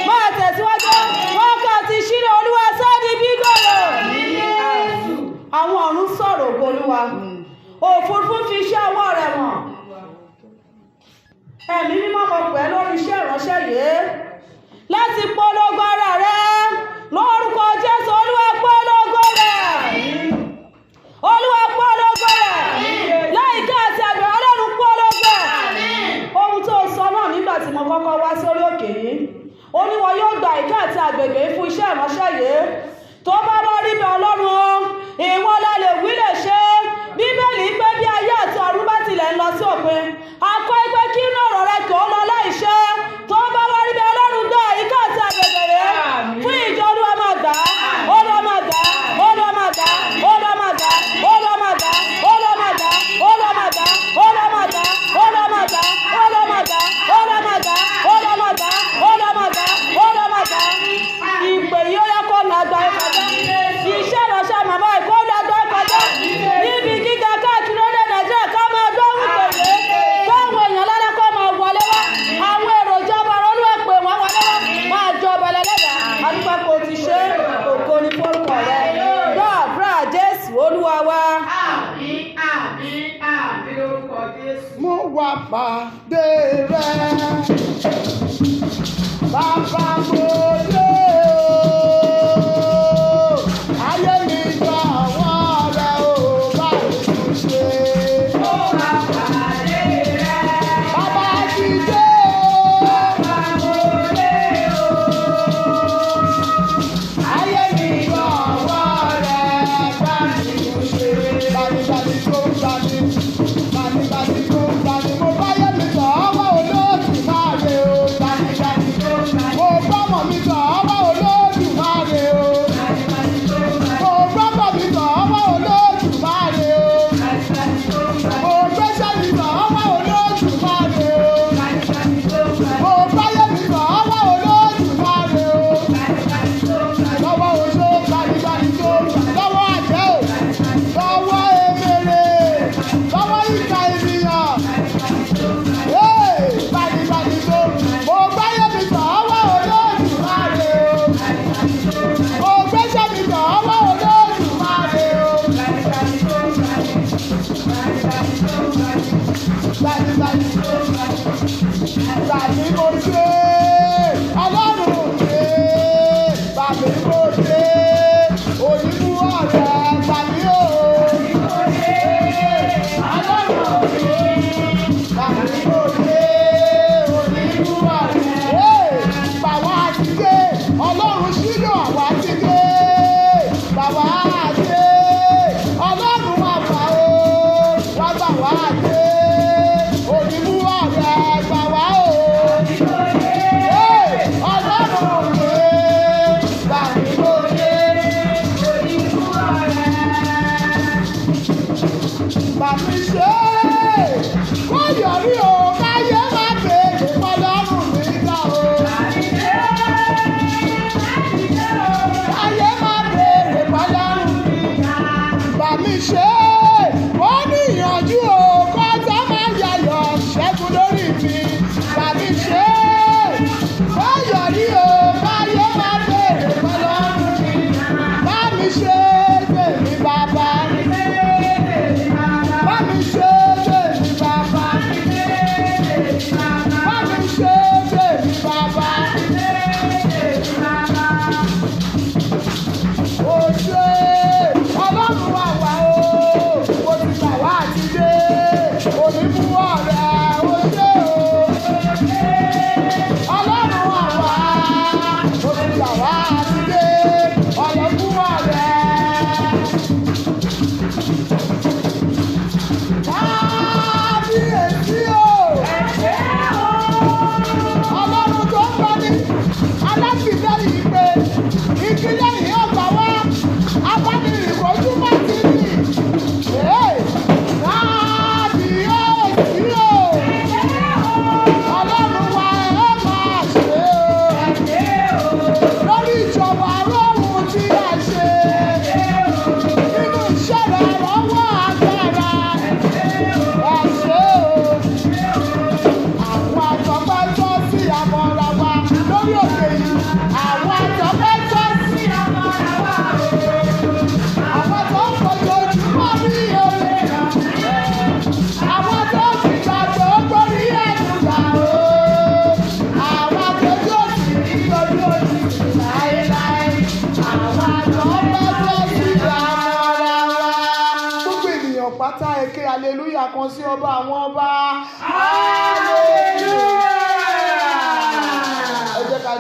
Máa tẹ̀síwájú. Wọ́n kà ti ṣírí Olúwa sọ́ọ́dí bí gbòòrò. Àwọn ọ̀run sọ̀rọ̀ ògo Olúwa. Òfurufú fi iṣẹ́ ọwọ́ rẹ̀ wọ̀n. Ẹ̀mí mímọ́ mọ̀ pẹ́ lórí iṣẹ́ ìránṣẹ́ yìí. Láti polongo ara rẹ̀. Lórúkọ Jésù Olúwa polongo rẹ̀. Olúwa polongo rẹ̀. Láìka àti àgbẹ̀ Ọlọ́run polongo rẹ̀. Ohun tó sọ náà nígbà tí mo kọ́kọ́ wá sórí òkè yìí. Ó ní wọn yóò gba ìka àti àgbègbè yìí fún iṣẹ́ ìránṣẹ́ yìí. Tó bá lọ rí mi Ọlọ́run, ìwọ la lè wí lè ṣe. Bíbélì pé bí ayé àti ọ̀run bá tilẹ̀ ń lọ sí òpin. Akọ́ ẹgbẹ́ kí inú ọ̀rọ̀ rẹ kò lọ láìṣẹ. Tó bá wá rí mi Ọlọ́run gba ìka àti àgbègbè rẹ̀. Fún ìjọ Olúwa máa gbà á. Olúwa máa gbà á. Olúwa máa gbà á. Olúwa máa gbà á. Olúwa máa gbà á. Olúwa máa gbà á. Olúwa máa gbà á. Olúwa máa gbà á. Olúwa máa gbà á. Olúwa máa gbà á. Olúwa máa gbà á. Olúwa máa gbà á. Olúwa máa gbà á. Olúwa máa gbà á. Ìpè yìí ó yẹ kó lágbà ẹ kọjá. Iṣẹ́ ìránṣẹ́ màmá ẹ̀ kó lágbà ẹ kọjá. Níbi gíga káàkiri orílẹ̀ Nàìjíríà ká máa gbóhùn pèlè. Káwọn èèyàn lára kó máa wọlé wá.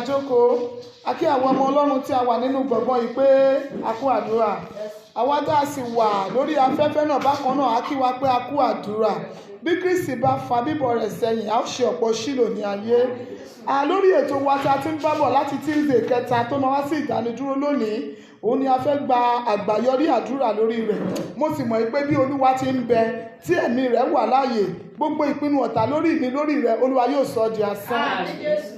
jókòó. A kí àwọn ọmọ Ọlọ́run tí a wà nínú gbọ̀ngàn yìí pé a kú àdúrà. Àwa tá a sì wà lórí afẹ́fẹ́ náà bákan náà a kí wa pé a kú àdúrà. Bí Kristi bá fa bíbọ̀ rẹ̀ sẹ́yìn, a ó ṣe ọ̀pọ̀ ṣílò ní ayé. Lórí ètò wa tí a ti ń bá bọ̀ láti Tuesday kẹta tó máa wá sí ìdánidúró lónìí, òun ni a fẹ́ gba àgbáyọrí àdúrà lórí rẹ̀. Mo sì mọ̀ pé bí Olúwa ti ń bẹ tí ẹ̀mí rẹ̀ wà láàyè, gbogbo ìpinnu ọ̀tá lórí mi lórí rẹ̀ Olúwa yóò sọ di asán.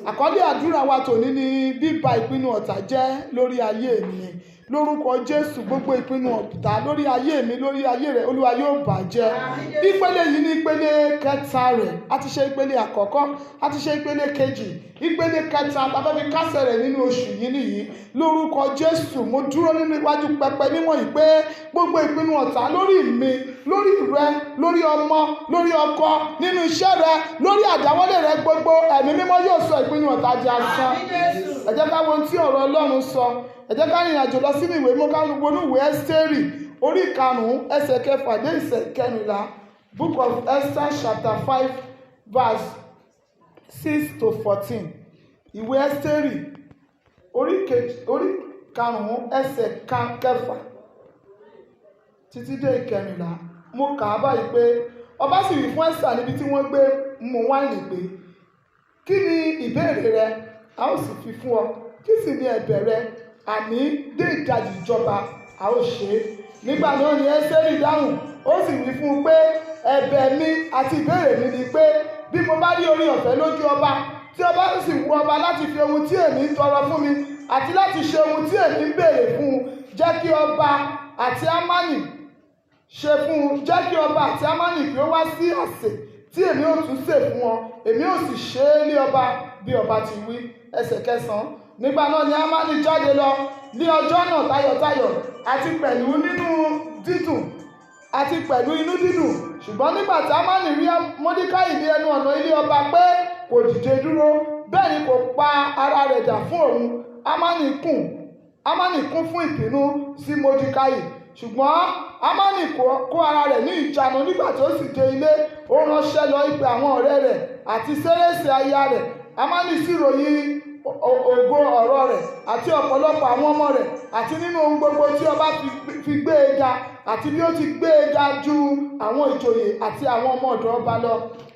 Àkọ́lé àdúrà wa tòní ni bíba ìpinnu ọ̀tá jẹ́ lórí ayé mi. Lórúkọ Jésù, gbogbo ìpinnu ọ̀tá lórí ayé mi lórí ayé rẹ̀ Olúwa yóò bàjẹ́. Ìpele yìí ní ìpele kẹta rẹ̀. A ti ṣe ìpele àkọ́kọ́, a ti ṣe ìpele kejì, ìpele kẹta la fẹ́ fi kásẹ̀ rẹ̀ nínú oṣù yìí nìyí. Lórúkọ Jésù, mo dúró nínú iwájú pẹpẹ mímọ́ yìí pé gbogbo ìpinnu ọ̀tá lórí mi, lórí rẹ, lórí ọmọ, lórí ọkọ, nínú iṣẹ́ rẹ, lórí àdáwọ́lé rẹ gbogbo, ẹ̀mí mímọ́ yóò sọ ìpinnu ọ̀tá di asán. Ẹ jẹ́ ká wo ohun tí ọ̀rọ̀ Ọlọ́run sọ. Ẹ jẹ́ ká rìnrìn àjò lọ sínú ìwé mọ́ ká wọnú ìwé Ẹ́sítérì orí 5 ẹsẹ̀ 6 dé ẹsẹ̀ 14. Book of Esther chapter 5 verse 6 to 14. Ìwé Ẹ́sítérì orí 5 ẹsẹ̀ 6 títí dé 14. Mo kà á báyìí pé ọba sì wí fún Ẹ́sítà níbi tí wọ́n gbé mu wáìnì pé, kí ni ìbéèrè rẹ? A ó sì fi fún ọ. Kí sì ni ẹ̀bẹ̀ rẹ? Àní dé ìdajì ìjọba a ó ṣe é. Nígbà náà ni Ẹ́sítérì dáhùn, ó sì wí fún un pé ẹ̀bẹ̀ mi àti ìbéèrè mi ni pé bí mo bá rí orí ọ̀fẹ́ lójú ọba, tí ọba sì wù ọba láti fi ohun tí èmi ń tọrọ fún mi àti láti ṣe ohun tí èmi ń béèrè fún un, jẹ́ kí ọba àti Ámánì ṣe fún un, jẹ́ kí ọba àti Ámánì kí ó wá sí àsè tí èmi ó tún sè fún ọ, èmi ó sì ṣe é lé ọba bí ọba ti wí. Ẹsẹ̀ 9. Nígbà náà ni Ámánì jáde lọ ní ọjọ́ náà tayọ̀tayọ̀ àti pẹ̀lú inú dídùn. Ṣùgbọ́n nígbà tí Ámánì rí Mọ́dékáì ní ẹnu ọ̀nà ilé ọba pé kò dìde dúró, bẹ́ẹ̀ ni kò pa ara rẹ̀ dà fún òun, Ámánì kún fún ìpinnu sí Mọ́dékáì. Ṣùgbọ́n Ámánì kó ara rẹ̀ ní ìjánu nígbà tí ó sì dé ilé, ó ránṣẹ́ lọ ìpè àwọn ọ̀rẹ́ rẹ̀ àti Séréṣì aya rẹ̀. Ámánì sì ròyìn ògo ọ̀rọ̀ rẹ̀ àti ọ̀pọ̀lọpọ̀ àwọn ọmọ rẹ̀ àti nínú ohun gbogbo tí ọba fi gbé e ga àti bí ó ti gbé e ga ju àwọn ìjòyè àti àwọn ọmọ ọ̀dọ̀ ọba lọ.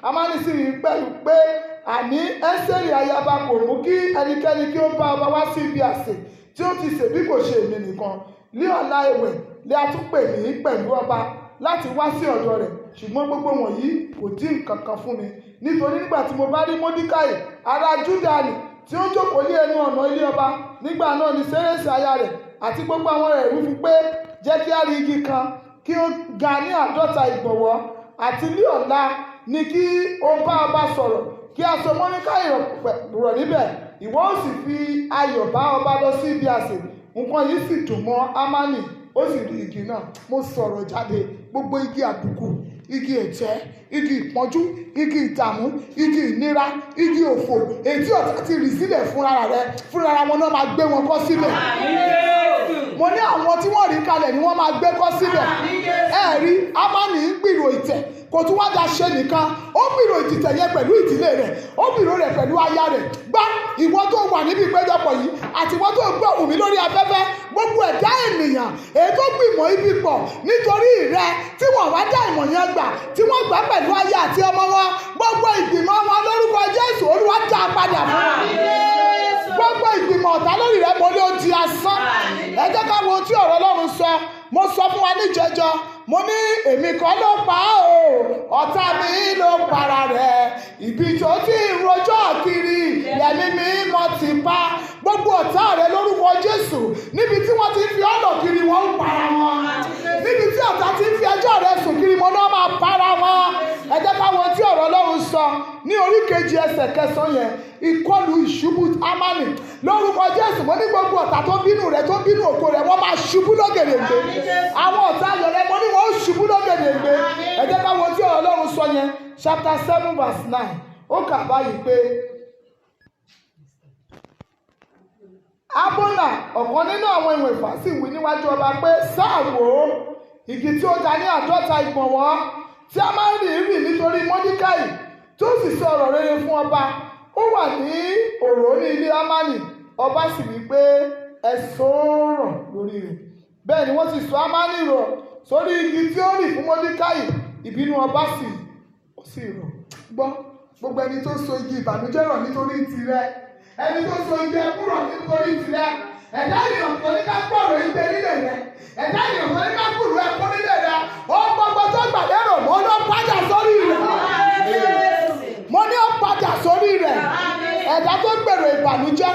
Ámánì sì rí pẹ̀lú pé àní Ẹ́sítérì ayaba kò mú kí ẹnikẹ́ni kí ó bá ọba wá sí ibi àsè tí ó ti sè bí kò ṣe èmi nìkan. Ní ọ̀la ẹ̀wẹ̀ lé a tún pè mí pẹ̀lú ọba láti wá sí ọ̀dọ̀ rẹ̀, ṣùgbọ́n gbogbo wọ̀nyí kò dín nǹkan kan fún mi, nítorí nígbà tí mo bá rí Mọ́dékáì ará Júdà tí ó jókòó lé ẹnu ọ̀nà ilé ọba, nígbà náà ni Séréṣì aya rẹ̀ àti gbogbo àwọn rẹ̀ wí fún pé jẹ́ kí a rí igi kan kí ó ga ní 50 ìgbọ̀nwọ́, àti ní ọ̀la ni kí ó bá ọba sọ̀rọ̀, kí a so Mọ́dékáì rọ̀ níbẹ̀, ìwọ ó sì fi ayọ̀ bá ọba lọ sí ibi àsè. Nǹkan yìí sì dùn mọ́ Ámánì, ó sì rí igi náà. Mo sọ̀rọ̀ jáde, gbogbo igi àbùkù, igi ẹ̀jẹ̀, igi ìpọ́njú, igi ìdààmú, igi ìnira, igi òfò, èyí tí ọ̀tá ti rì sílẹ̀ fúnra wọn náà máa gbé wọn kọ́ sílẹ̀. Mo ní àwọn tí wọ́n rí kalẹ̀ ni wọ́n máa gbé kọ́ sílẹ̀. Rí Ámánì ń gbìrò ìtẹ̀, kò tún wá da ṣe nìkan, ó gbìrò ìtìtẹ̀ yẹn pẹ̀lú ìdílé rẹ̀, ó gbìrò rẹ̀ pẹ̀lú aya rẹ̀. Gbá ìwọ tó wà níbi ìpéjọpọ̀ yìí àti ìwọ tó gbọ́ ohùn mi lórí afẹ́fẹ́, gbogbo ẹ̀dá ènìyàn èyí tó gbìmọ̀ ibi pọ̀ nítorí rẹ tí wọ́n wá dá ìmọ̀ yẹn gbà, tí wọ́n gbà pẹ̀lú aya àti ọmọ wọn, gbogbo ìgbìmọ̀ wọn lórúkọ Jésù Olúwa dá padà fún wọn. Gbogbo ìgbìmọ̀ ọ̀tá lórí rẹ mo ní ó di asán. Ẹ jẹ́ ká wo tí ọ̀rọ̀ Ọlọ́run sọ. Mo sọ fún wa níjẹjọ, mo ní èmi kọ́ ló pa á o, ọ̀tá mi ló para rẹ̀, ibi tó ti rojọ́ kiri lẹ́mí mi mọ́ ti pa. Gbogbo ọ̀tá rẹ lórúkọ Jésù, níbi tí wọ́n ti fi ọ̀nà kiri wọ́n ń para wọn, níbi tí ọ̀tá ti fi ẹjọ́ rẹ sùn kiri mo náà máa para wọn. Ẹ jẹ́ ká wo tí ọ̀rọ̀ Ọlọ́run sọ ní orí 2 ẹsẹ̀ 9 yẹn, ìkọlù ìṣubú Ámánì. Lórúkọ Jésù, mo ní gbogbo ọ̀tá tó bínú rẹ tó bínú ògo rẹ wọ́n máa ṣubú lógèdèǹgbé. Àwọn ọ̀tá ayọ̀ rẹ mo ní wọ́n ṣubú lógèdèǹgbé. Ẹ jẹ́ ká wo tí ọ̀rọ̀ Ọlọ́run sọ yẹn, chapter 7 verse 9. Ó kà báyìí pé Ábónà, ọ̀kan nínú àwọn ìwọ̀n ìfà sì wí níwájú ọba pé sáà wò ó, igi tí ó ga ní 50 ìgbọ̀nwọ́ tí Ámánì rì nítorí Mọ́dékáì tó sì sọ ọ̀rọ̀ rere fún ọba, ó wà ní òró ní ilé Ámánì, ọba sì wí pé ẹ sọ̀rọ̀ lórí rẹ̀. Bẹ́ẹ̀ ni wọ́n sì sọ Ámánì rọ̀ sórí igi tí ó rì fún Mọ́dékáì, ìbínú ọba sì rọ̀. Gbọ́, gbogbo ẹni tó so igi ìbànújẹ́ rọ̀ nítorí tirẹ̀, ẹni tó so igi ẹkún rọ̀ nítorí tirẹ̀, ẹ̀dá ènìyàn tó ní ká gbọ́rọ̀ ìgbé nílẹ̀ rẹ̀, ẹ̀dá ènìyàn tó ní ká gbùrù ẹkún nílẹ̀ rẹ̀, ó gbogbo tó gbàlérò mọ́ ló padà sórí rẹ̀. Mo ní ó padà sórí rẹ̀. Ẹ̀dá tó gbèrò ìbànújẹ́,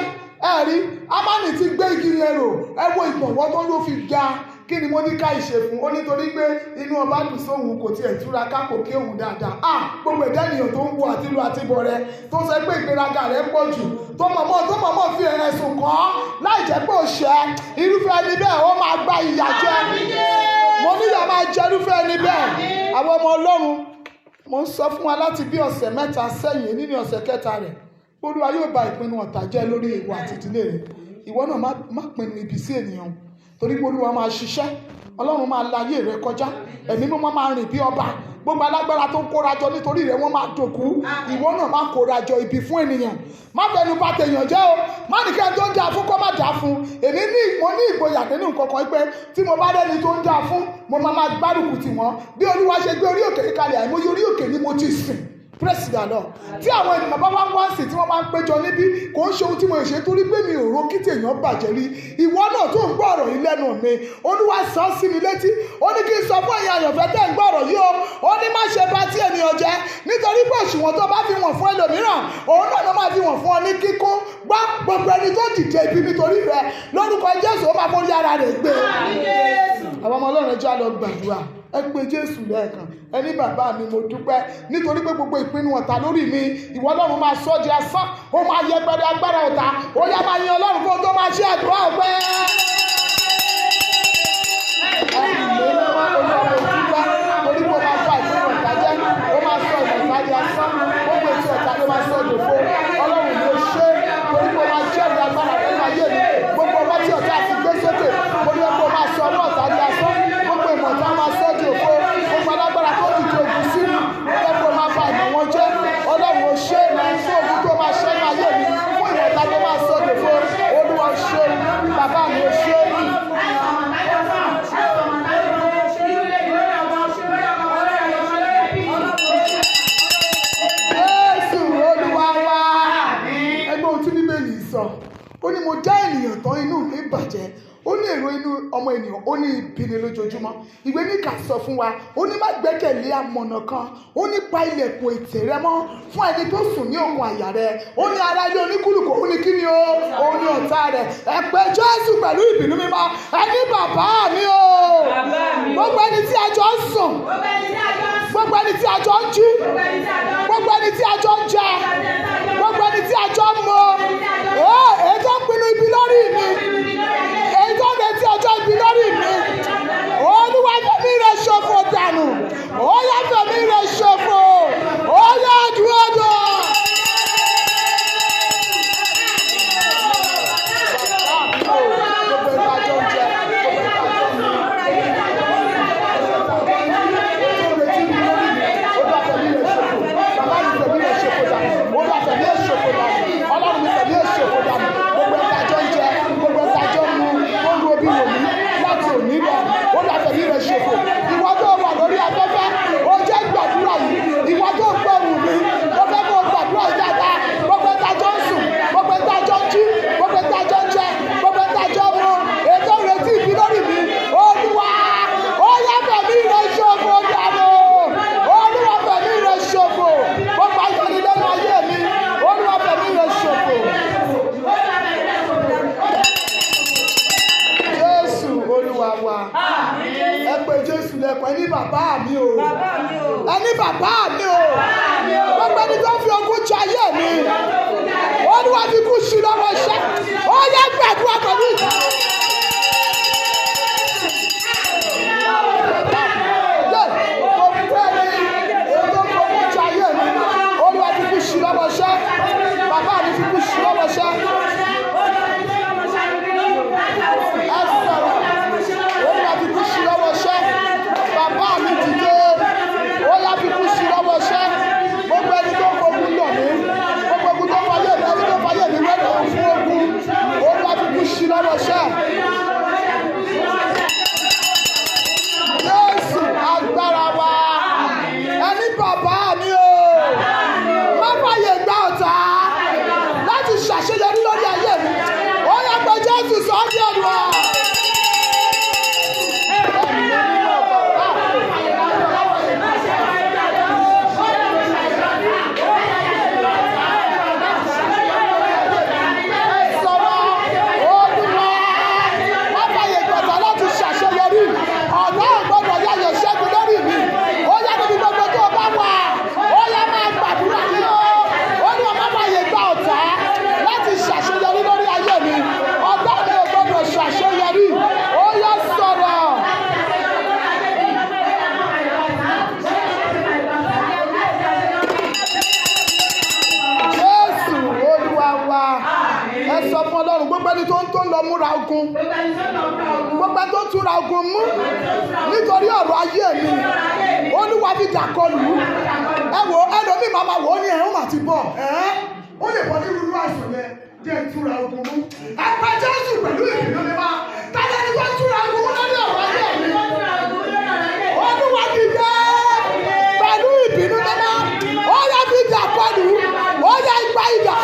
ẹ̀rí Ámánì ti gbé igi yẹn rò, ẹ wo ìgbọ̀nwọ́ tó ló fi ga. Kí ni Mọ́dékáì ṣe fún? Ó nítorí pé inú ọba dùn sóhun, kò tiẹ̀ túra ká kò kí òun dáadáa. Gbogbo ẹ̀dá ènìyàn tó ń wo àtìlú àtibọ̀ rẹ, tó sọ pé ìgbéraga rẹ pọ̀ jù, tó mọ̀mọ́ fi ẹ̀sùn kàn án láì jẹ́ pé ó ṣẹ̀, irúfẹ́ ẹni bẹ́ẹ̀ ó máa gba ìyà jẹ. Mo níyà máa jẹ irúfẹ́ ẹni bẹ́ẹ̀. Àwọn ọmọ Ọlọ́run, mo ń sọ fún wa láti bí ọ̀sẹ̀ mẹ́ta sẹ́yìn, nínú ọ̀sẹ̀ kẹta rẹ̀, Olúwa yóò bà ìpinnu ọ̀tá jẹ́ lórí ìwà àti ìdílé rẹ̀. Ìwọ náà má pinnu ibi sí ènìyàn, torí pé Olúwa máa ṣiṣẹ́, Ọlọ́run máa la ayé rẹ kọjá, ẹ̀mí mímọ́ máa rìn bí ọba. Gbogbo alágbára tó ń kórajọ nítorí rẹ̀ wọ́n máa dòkú. Ìwọ náà máa kórajọ ibi fún ènìyàn. Má fẹnu bà tèèyàn jẹ́ o. Má ní kẹ́ni tó ń jà fún kó má jà fún. Mo ní ìgboyà nínú nǹkan kan pé tí mo bá rẹ́ni tó ń jà fún, mo máa gbárùkù tì wọ́n. Bí Olúwa ṣe gbé orí òkè kalẹ̀, àìmọye orí òkè ni mo ti sìn. Praise the Lord. Tí àwọn ènìyàn bá wá sí tí wọ́n máa ń péjọ níbí, kò ń ṣe ohun tí mo ṣe torí pé mi ò ro kí tèèyàn bàjẹ́ rí. Ìwọ náà tó ń gbọ́ ọ̀rọ̀ yìí lẹ́nu mi, Olúwa sọ sí mi létí, ó ní kí n sọ fún ẹ̀yin àyànfẹ́ tẹ́ ń gbọ́ ọ̀rọ̀ yìí o, ó ní má ṣe bà tí ènìyàn jẹ́, nítorí pé òṣùwọ̀n tó bá fi wọ̀n fún ẹlòmíràn, òun náà ló máa fi wọ̀n fún ọ ní kíkún. Gbọ́, gbogbo ẹni tó dìde ibi nítorí rẹ, lórúkọ Jésù ó máa forí ara rẹ̀ gbé. Àwọn ọmọ Ọlọ́run jẹ́ lọ gbàdúrà, ẹ pé Jésù lẹ́ẹ̀kan, ẹni bàbá mi mo dúpẹ́ nítorí pé gbogbo ìpinnu ọ̀tá lórí mi, ìwọ Ọlọ́run máa sọ di asán, ó máa yẹpẹrẹ agbára ọ̀tá. Ó yá máa yan Ọlọ́run kó tó máa ṣe àdúrà ọ̀pẹ́. Torí kó máa fa ìpinnu ọ̀tá jẹ́, ó máa sọ ìmọ̀ta di asán, gbogbo ètò ọ̀tá ló máa sọ ìdòfo. Ọlọ́run ló ṣe, torí kó máa jẹ́ ìdí agbára nínú ayé mi. Gbogbo ọmọ tí ọ̀tá ti gbé sókè, mo ní kó máa sọ ọmọ ọ̀tá di asán, gbogbo ìmọ̀ta máa sọ di òfo. Gbogbo alágbára tó dìde ogun sí mi, mo ní kó máa fa ìmọ̀ wọn jẹ́. Ọlọ́run ó ṣe fún ogun tó máa ṣẹ́ ní ayé mi, fún ìmọ̀ta tó máa sọ di òfo. Olúwa ṣe, bàbá mi ó ṣe. Ó ní mo dá ènìyàn tán, inú mi bàjẹ́. Ó ní èrò inú ọmọ ènìyàn, ó ní ibi ni lójoojúmọ́. Ìwé Míkà sọ fún wa, ó ní má gbẹ́kẹ̀lé amọ̀nà kan, ó ní pa ilẹ̀kùn ètè rẹ mọ́ fún ẹni tó sùn ní òkun àyà rẹ. Ó ní ara ilé oníkúlùkù, ó ní kí ni o, òun ní ọ̀tá rẹ̀. Ẹ pé Jésù pẹ̀lú ìbínú mímọ́, ẹni bàbá mi o. Gbogbo ẹni tí a jọ ń sùn, gbogbo ẹni tí a jọ ń jí, gbogbo ẹni tí a jọ ń jẹ, gbogbo ẹni tí a jọ ń mu, èyí tó ń pinnu ibi lórí mi, èyí tó ń retí ọjọ́ ibi lórí mi, Olúwa fẹ̀mí rẹ̀ ṣòfò dànù, ó yá fẹ̀mí rẹ̀ ṣòfò, ó yá dúró dùn. Ìwọ tó wà lórí afẹ́fẹ́, ó jẹ́ gbàdúrà yìí. Ìwọ tó gbọ́rùn mi, ó fẹ́ kó gbàdúrà yìí dáadáa. Gbogbo ẹ̀ta jọ ń sùn, gbogbo ẹ̀ta jọ ń jí, gbogbo ẹ̀ta jọ ń jẹ, gbogbo ẹ̀ta jọ ń mu. Ètò ìrètí ìbí lórí mi, Olúwa, ó yá fẹ̀mí rẹ̀ ṣòfò dànù. Olúwa fẹ̀mí rẹ̀ ṣòfò. Gbogbo ayọ̀ni lẹ́nu ayé mi, Olúwa fẹ̀mí rẹ̀ ṣòfò. Jésù Olúwa wa. Ẹ pé Jésù lẹ́kọ̀ọ́, ẹni bàbá mi o. Ẹni bàbá mi o. Gbogbo ẹni tó fi ogún jẹ ayé mi, Olúwa fi kú sí lọ́wọ́ iṣẹ́. Ó yá gbàdúrà pẹ̀lú ìgbà. Olúwa fi kú sí lọ́wọ́ iṣẹ́. Bàbá mi fi kú sí lọ́wọ́ iṣẹ́. Olúwa fi kú sí lọ́wọ́ iṣẹ́. Bàbá mi dìde, ó yá fi kú sí lọ́wọ́ iṣẹ́. Gbogbo ẹni tó fogun lọ mí, gbogbo ogun tó fayé mi, ẹni tó fayé mi ṣàṣeyọrí lórí ayé mi. Ó yá pé Jésù sọ ọ́ di ọ̀dùn. Gbogbo tó túra ogun mú nítorí ọ̀rọ̀ ayé mi, Olúwa fi dàkọlù. Ẹ wo ẹlòmíì máa wò ó ní ẹ̀hún àti bọ̀ ó lè bọ́ nínú irú àìsàn yẹn jẹ́ túra ogun mú. Ẹ pé Jésù pẹ̀lú ìbínú mi máa tálẹ́ ní wọ́n túra ogun mú lórí ọ̀rọ̀ ayé mi. Olúwa ti dé pẹ̀lú ìbínú mi máa ó yẹ fi dàkọlù, ó yẹ gba ìjà,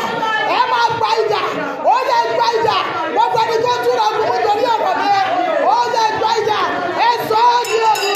ẹ máa gba ìjà, ó yẹ gba ìjà. Gbogbo ẹni tó túra ogun mú torí ọ̀rọ̀ mi, ó yẹ gba ìjà, ẹ sọ ọ́ di òní.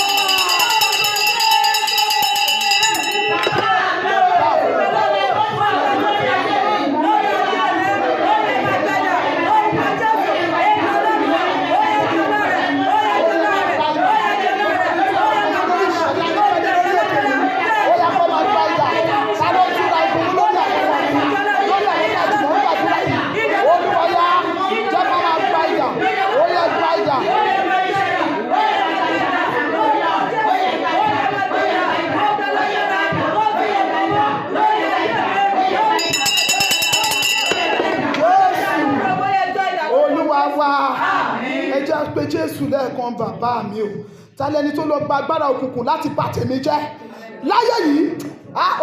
Pé Jésù lẹ́ẹ̀kan bàbá mi o, ta lẹni tó lọ gba agbára òkùnkùn láti bà tèmi jẹ́ láyé yìí.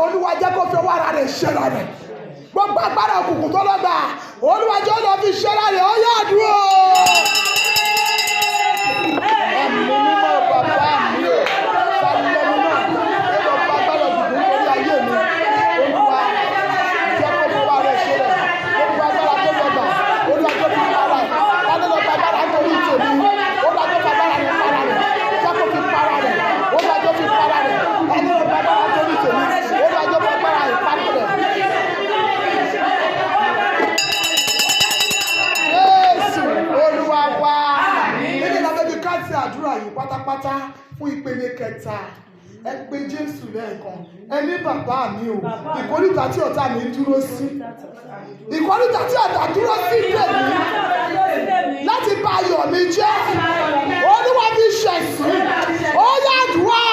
Olúwa jẹ́ kó fi ọwọ́ ara rẹ̀ ṣẹ́ra rẹ̀. Gbogbo agbára òkùnkùn tó lọ gbà, Olúwa jẹ́ ó lọ fi ṣẹ́ra rẹ̀. Ó yá dúró. Ẹ̀mí mímọ́ bàbá mi o, ta lẹni náà tó lọ gba agbára òkùnkùn lórí ayé mi. Olúwa jẹ́ kó fi ọwọ́ rẹ̀ ṣẹ́ra rẹ̀. Gbogbo agbára tó lọ gbà, Olúwa jẹ́ kó fi ọwọ́ rẹ̀. Ta ló lọ gba agbára nítorí ìtòmí? Àdúrà yìí pátápátá fún ìpele kẹta. Ẹ pé Jésù lẹ́ẹ̀kan. Ẹni bàbá mi o, ìkóríta tí ọ̀tá mi dúró sí, ìkóríta tí ọ̀tá dúró sí tèmi láti bà ayọ̀ mi jẹ́, Olúwa fi ṣẹ̀sín. Ó yá àdúrà.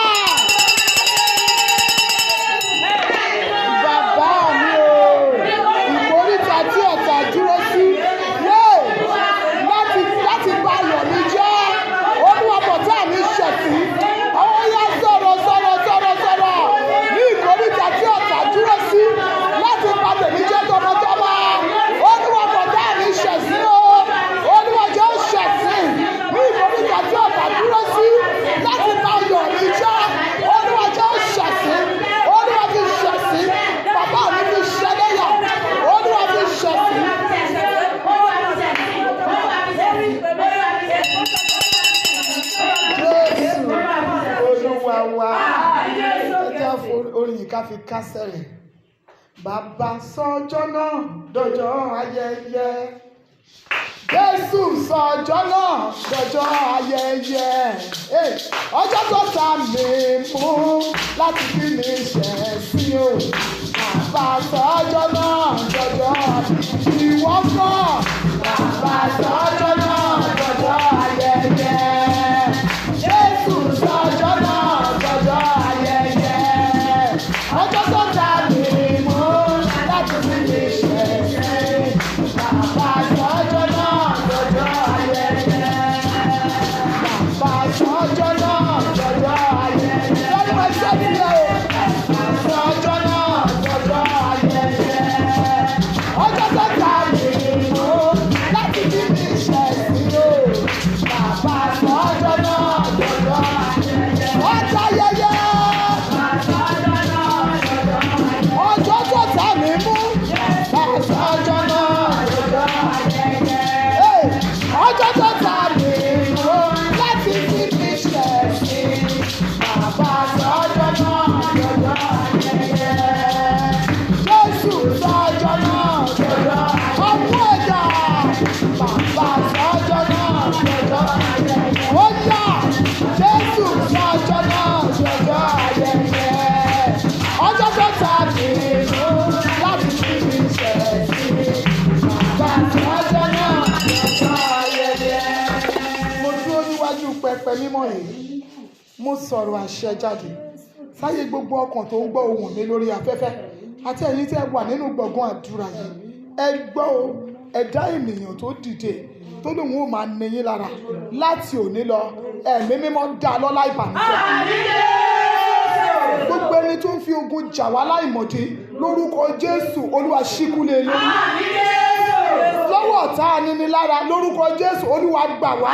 Bàbá mi o, ìkóríta tí ọ̀tá dúró sí láti bà ayọ̀ mi jẹ́, bọ̀tá mi ṣẹ̀sí. Àwọn yá sọ̀rọ̀ ní ìkóríta tí ọ̀tá dúró sí láti bà tèmi jẹ́ tọmọtọmọ. Olúwa bọ̀tá mi ṣẹ̀sí o, Olúwa jẹ́ ṣẹ̀sí ní ìkóríta tí ọ̀tá dúró sí láti bà ayọ̀ mi jẹ́. Olúwa jẹ́ ṣẹ̀sí, Olúwa fi ṣẹ̀sí. Bàbá mi fi ṣẹlẹ́yà, Olúwa fi ṣẹ̀sí. Wa ẹjẹ́ orin yìí ká fi kásẹ̀ rẹ̀. Bàbá sọjọ́ náà dọjọ́ ayẹyẹ. Jésù sọjọ́ náà dọjọ́ ayẹyẹ. Ọjọ́ tó ta mi mú láti fi mi ṣẹ̀ sí o. Bàbá sọjọ́ náà dọjọ́ ìwọ kọ́. Bàbá sọjọ́ náà dọjọ́ ayẹyẹ. Jésù sọjọ́ náà dọjọ́ ayẹyẹ. Ọjọ́ tó ta mi mú láti fi mi ṣẹ̀ sí. Bàbá sọjọ́ náà dọjọ́ ayẹyẹ. Bàbá sọjọ́ náà dọjọ́ ayẹyẹ. Lọ́dún ẹ̀ṣẹ́ mi lé o. Sọjọ́ náà dọjọ́ ayẹyẹ. Ọjọ́ tó ta mi mú. mímọ́ yìí mo sọ̀rọ̀ àṣẹ jáde sáyé gbogbo ọkàn tó ń gbọ́ ohùn mi lórí afẹ́fẹ́ àti ẹ̀yin tí ẹ wà nínú gbọ̀ngàn àdúrà yìí ẹ gbọ́ o ẹ̀dá ènìyàn tó dìde tó lóun ó máa níyín lára láti òní lọ ẹ̀mí mímọ́ dá lọ́lá ìbànújẹ́ gbogbo ẹni tó ń fi ogun jà wá láìmọ̀dé lórúkọ Jésù Olúwa ṣíkúlé lórí lọ́wọ́ ọ̀tá aninilára lórúkọ Jésù Olúwa gbà wá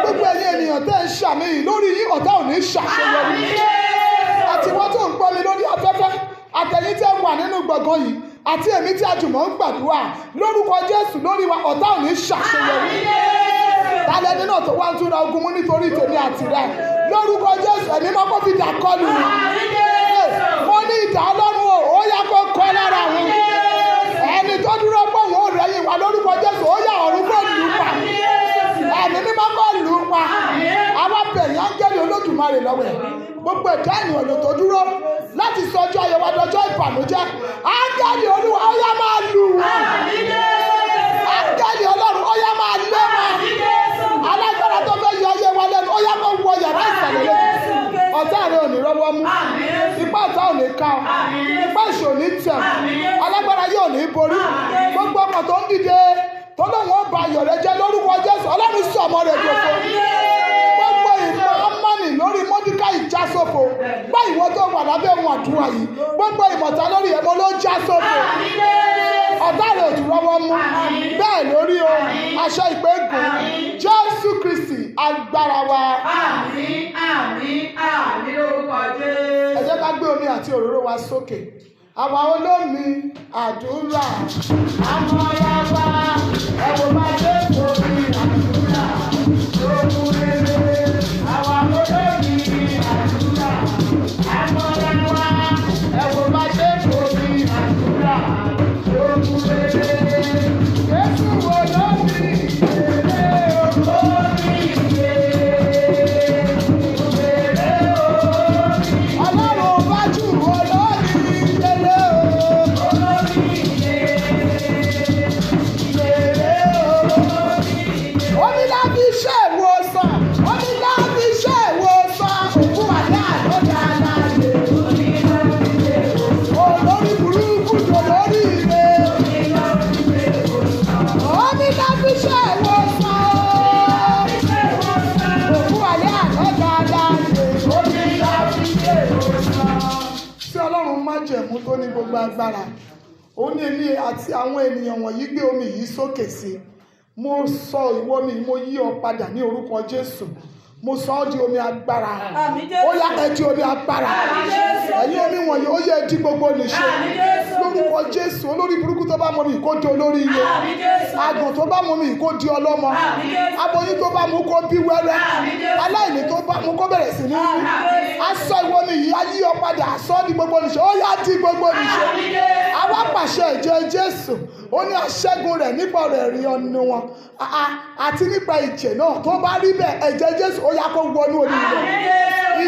gbogbo ẹ̀yin ènìyàn tẹ́ ń ṣàmì yìí lórí yín ọ̀tá ò ní ṣàṣeyọrí àti wọ́n tó ń gbọ́ mi lórí afẹ́fẹ́ àtẹ̀yìn tẹ́ wà nínú gbọ̀ngàn yìí àti èmi tí a jùmọ̀ ń gbàdúrà lórúkọ Jésù lórí wa ọ̀tá ò ní ṣàṣeyọrí tálẹ́ nínú tó wá ń túnra ogun mú nítorí tèmi àti rẹ̀ lórúkọ Jésù ẹ̀mí máa kó fi dà kọlù mo ní ìdá Ọlọ́run ó yá kó kọ́ lára wọn ẹni tó dúró pọ̀ wọn ò rẹ́yìn wa lórúkọ Jésù ó yá ọ̀run kó lù ú pa ẹ̀mí mímọ́ kó lù ú pa àwa bẹ̀rẹ̀ áńgẹ́lì Olódùmarè lọ́wọ́ ẹ̀ gbogbo ẹ̀dá ènìyàn ló tó dúró láti sọ ọjọ́ ayẹwo adọ́jọ́ ìbànújẹ́ áńgẹ́lì Olúwa ó yá máa lù wọ́n áńgẹ́lì Ọlọ́run ó yá máa lé wọn alágbára tó fẹ́ yọ ayé wa lẹ́nu ó yá máa wọ yàrá ìsàlẹ̀ lẹ́nu ọ̀tá rẹ̀ ò ní rọ́wọ́ mú ipá ọ̀tá ò ní ká ọ ipá ìṣò ní tẹ̀ alágbára yóò ní borí gbogbo ọkọ̀ tó ń dìde tó lóun ó ba ayọ̀ rẹ jẹ́ lórúkọ Jésù Ọlọ́run sọ ọmọ rẹ̀ gbogbo gbogbo ìmọ̀ ọmọnì lórí Mọ́díkà já sófo gbá ìwọ tó wà lábẹ́ ohun àdúrà yìí gbogbo ìmọ̀ta lórí ẹ̀mọ́ ló já sófo ọ̀tá rẹ̀ ò tún rọ́wọ́ mú bẹ́ẹ̀ lórí o aṣọ ìpégun Jésù Kristi agbára wa. Àmín àmín àmín lórúkọ Jésù. Ẹ jẹ́ ká gbé omi àti òróró wa sókè àwa olómi àdúrà àmọ́yáwá ẹ̀wọ̀n máa dé omi àdúrà lókun rere àwa olómi àdúrà àmọ́yáwá ẹ̀wọ̀n máa dé omi àdúrà lókun rere Jésù olómi rere olómi rere Ọlọ́run bá jù olómi rere omi láti iṣẹ́ ìwòsàn omi láti iṣẹ́ ìwòsàn òkú àdá àlọ́dà aláàlẹ́ olórí burúkú tó lórí ire omi láti iṣẹ́ ìwòsàn òkú àdá àlọ́dà aláàlẹ́ omi láti iṣẹ́ ìwòsàn. Sí Ọlọ́run májẹ̀mú tó ní gbogbo agbára ó ní èmi àti àwọn ènìyàn wọ̀nyí gbé omi yìí sókè sí mo sọ ìwọ mi mo yí ọ padà ní orúkọ Jésù mo sọ ọ́ di omi agbára ó yá ẹ di omi agbára ẹ̀yin omi wọ̀nyí ó yẹ di gbogbo nìṣe lórúkọ Jésù olórí burúkú tó bá mọ mi kó di olórí iye àgàn tó bá mọ mi kó di ọlọ́mọ aboyún tó bá mú kó bí wẹ́rẹ́ aláìní tó bá mú kó bẹ̀rẹ̀ sí ní rí aṣọ ìwọ mi yìí á yí ọ padà aṣọ di gbogbo nìṣe ó yá di gbogbo nìṣe àwa pàṣẹ ẹ̀jẹ̀ Jésù ó ní aṣẹ́gun rẹ̀ nípa ọ̀rọ̀ ẹ̀rí ọ̀nù wọn àti nípa ìjẹ̀ náà tó bá rí bẹ́ẹ̀ ẹ̀jẹ̀ Jésù ó yá kó wọnú orí rẹ̀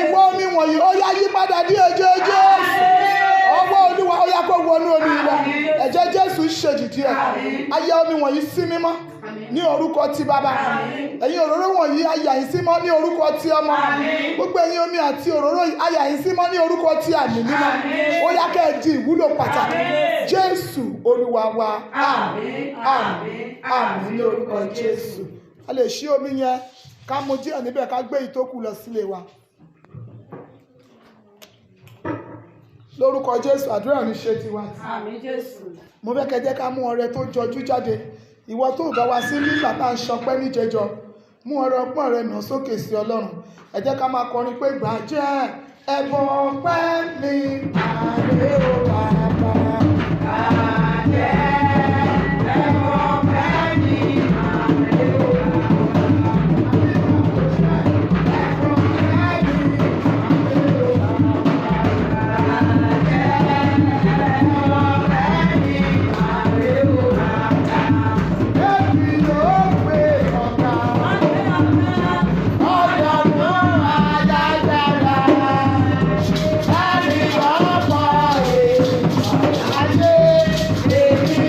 ìwọ omi wọ̀nyí ó yá yí padà dí ẹ̀jẹ̀ Jésù ọwọ́ Olúwa ó yá kó wọnú orí rẹ̀ ẹ̀jẹ̀ Jésù ṣèdìdí ẹ̀ ayé omi wọ̀nyí sí mímọ́ ní orúkọ ti Bàbá ẹ̀yin òróró wọ̀nyí ayà yín sí mọ́ ní orúkọ ti Ọmọ gbogbo ẹ̀yin omi àti òróró ayà yín sí mọ́ ní orúkọ ti Àmì Mímọ́ ó yá kẹ́ ẹ di ìwúlò pàtàkì Jésù Olúwa wa àmín àmín àmín ní orúkọ Jésù. A lè ṣí omi yẹn ká mu díẹ̀ níbẹ̀ ká gbé ìtókù lọ sílé wa lórúkọ Jésù. Àdúrà ní ṣe tiwa. Àmín Jésù. Mo fẹ́ kẹ́ jẹ́ ká mú ọrẹ tó jọjú jáde ìwọ tó bá wá sí nígbà tá à ń ṣọpẹ́ níjẹjọ mú ọrẹ ọpọ́n rẹ nà sókè sí Ọlọ́run ẹ jẹ́ ká máa kọrin pé gbà jẹ́ ẹbọ ọpẹ́ mi àlè ó bàbá gbà jẹ́ ẹbọ ọpẹ́ mi àlè ó Amen.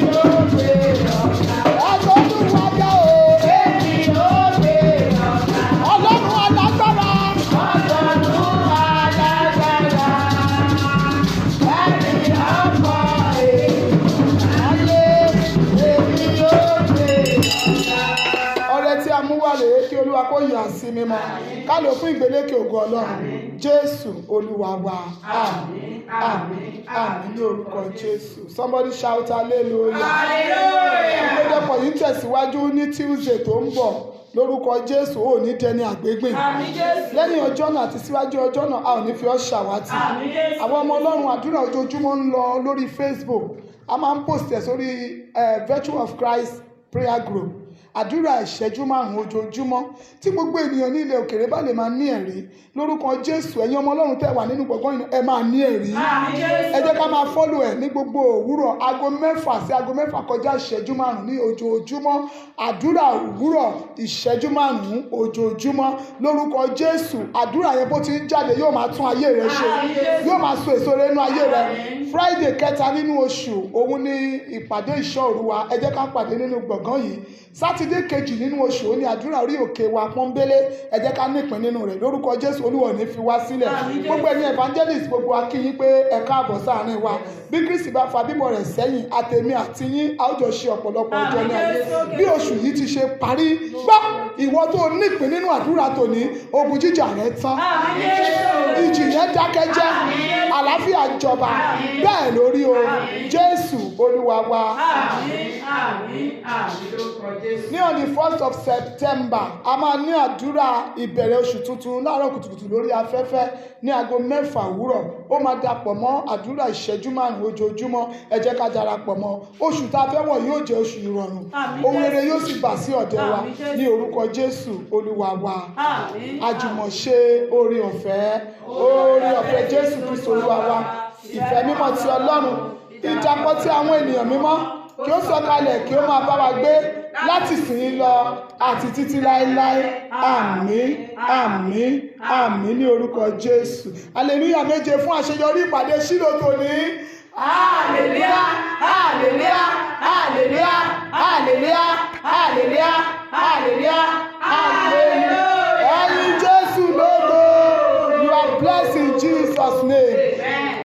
rèé kí olúwa kó yà sí mímọ́ ká lò fún ìgbélékè ògo ọlọ́run jésù olúwa wa àmín àmín àmín ní orúkọ jésù. Somebody shout hallelujah. ìgbẹ́jọpọ̀ yìí tẹ̀síwájú ní Tuesday tó ń bọ̀ lórúkọ jésù ò ní dẹni àgbégbìn lẹ́yìn ọjọ́ náà àti síwájú ọjọ́ náà a ò ní fi ọ́ ṣàwátì. àwọn ọmọ ọlọ́run àdúrà ojoojúmọ́ ń lọ lórí Facebook, a máa ń post ẹ̀ sórí Virtue of Christ prayer group, àdúrà ìṣẹ́jú 5 ojoojúmọ́ tí gbogbo ènìyàn ní ilẹ̀ òkèrè bá lè máa ní ẹ̀rí lórúkọ jésù. ẹ̀yin ọmọ ọlọ́run tẹ́ wà nínú gbọ̀ngàn yìí ẹ máa ní ẹ̀rí. ẹ jẹ́ ká máa fọ́lù ẹ̀ ní gbogbo òwúrọ̀ aago 6 sí aago 6 kọjá ìṣẹ́jú 5 ní ojoojúmọ́. àdúrà òwúrọ̀ ìṣẹ́jú 5 ojoojúmọ́ lórúkọ jésù. àdúrà yẹn bó ti ń jáde yóò máa tún ayé rẹ ṣe, yóò máa so èso rẹ nínú ayé rẹ. Friday kẹta nínú oṣù òun ni ìpàdé ìṣọ́ òru wa, ẹ jẹ́ ká pàdé nínú gbọ̀ngàn yìí. Sátidé kejì nínú oṣù ó ní àdúrà orí òkè wa pọ́nbélé, ẹ jẹ́ ká nípìn nínú rẹ̀ lórúkọ jésù. olúwa ò ní fi wá sílẹ̀. gbogbo ẹ̀yin evangelist gbogbo a kí yín pé ẹ káàbọ̀ sáàárín wa. bí kristi bá fa bíbọ̀ rẹ̀ sẹ́yìn àtèmi àti yín a ó jọ ṣe ọ̀pọ̀lọpọ̀ ọjọ́ ní ayé. bí oṣù yìí ti ṣe parí gbọ́ ìwọ tó nípìn nínú àdúrà tòní ogun jíjà rẹ tán, ìjì yẹn dákẹ́jẹ́, àlàáfíà jọba bẹ́ẹ̀ lórí o jésù olúwa wa. ní on the 1st of September a máa ní àdúrà ìbẹ̀rẹ̀ oṣù tuntun láàárọ̀ kùtùkùtù lórí afẹ́fẹ́ ní aago 6 òwúrọ̀. ó máa dapọ̀ mọ́ àdúrà ìṣẹ́jú 5 ojoojúmọ́. ẹ jẹ́ ká darapọ̀ mọ́. oṣù tá a fẹ́ wọ̀ yóò jẹ́ oṣù ìrọ̀rùn, ohun rere yóò sì bà sí ọ̀dẹ̀ wa ní orúkọ jésù olúwa wa. àjùmọ̀ṣe oore ọ̀fẹ́ jésù kristu olúwa wa, ìfẹ́ mímọ́ ti ọlọ́run, ìdàpọ̀ ti àwọn ènìyàn mímọ́ kí ó sọ̀kalẹ̀ kí ó máa bá wa gbé láti sìn lọ àti títí láéláé. àmín àmín àmín ní orúkọ jésù. hallelujah méje fún àṣeyọrí ìpàdé Ṣílò tòní. hallelujah hallelujah.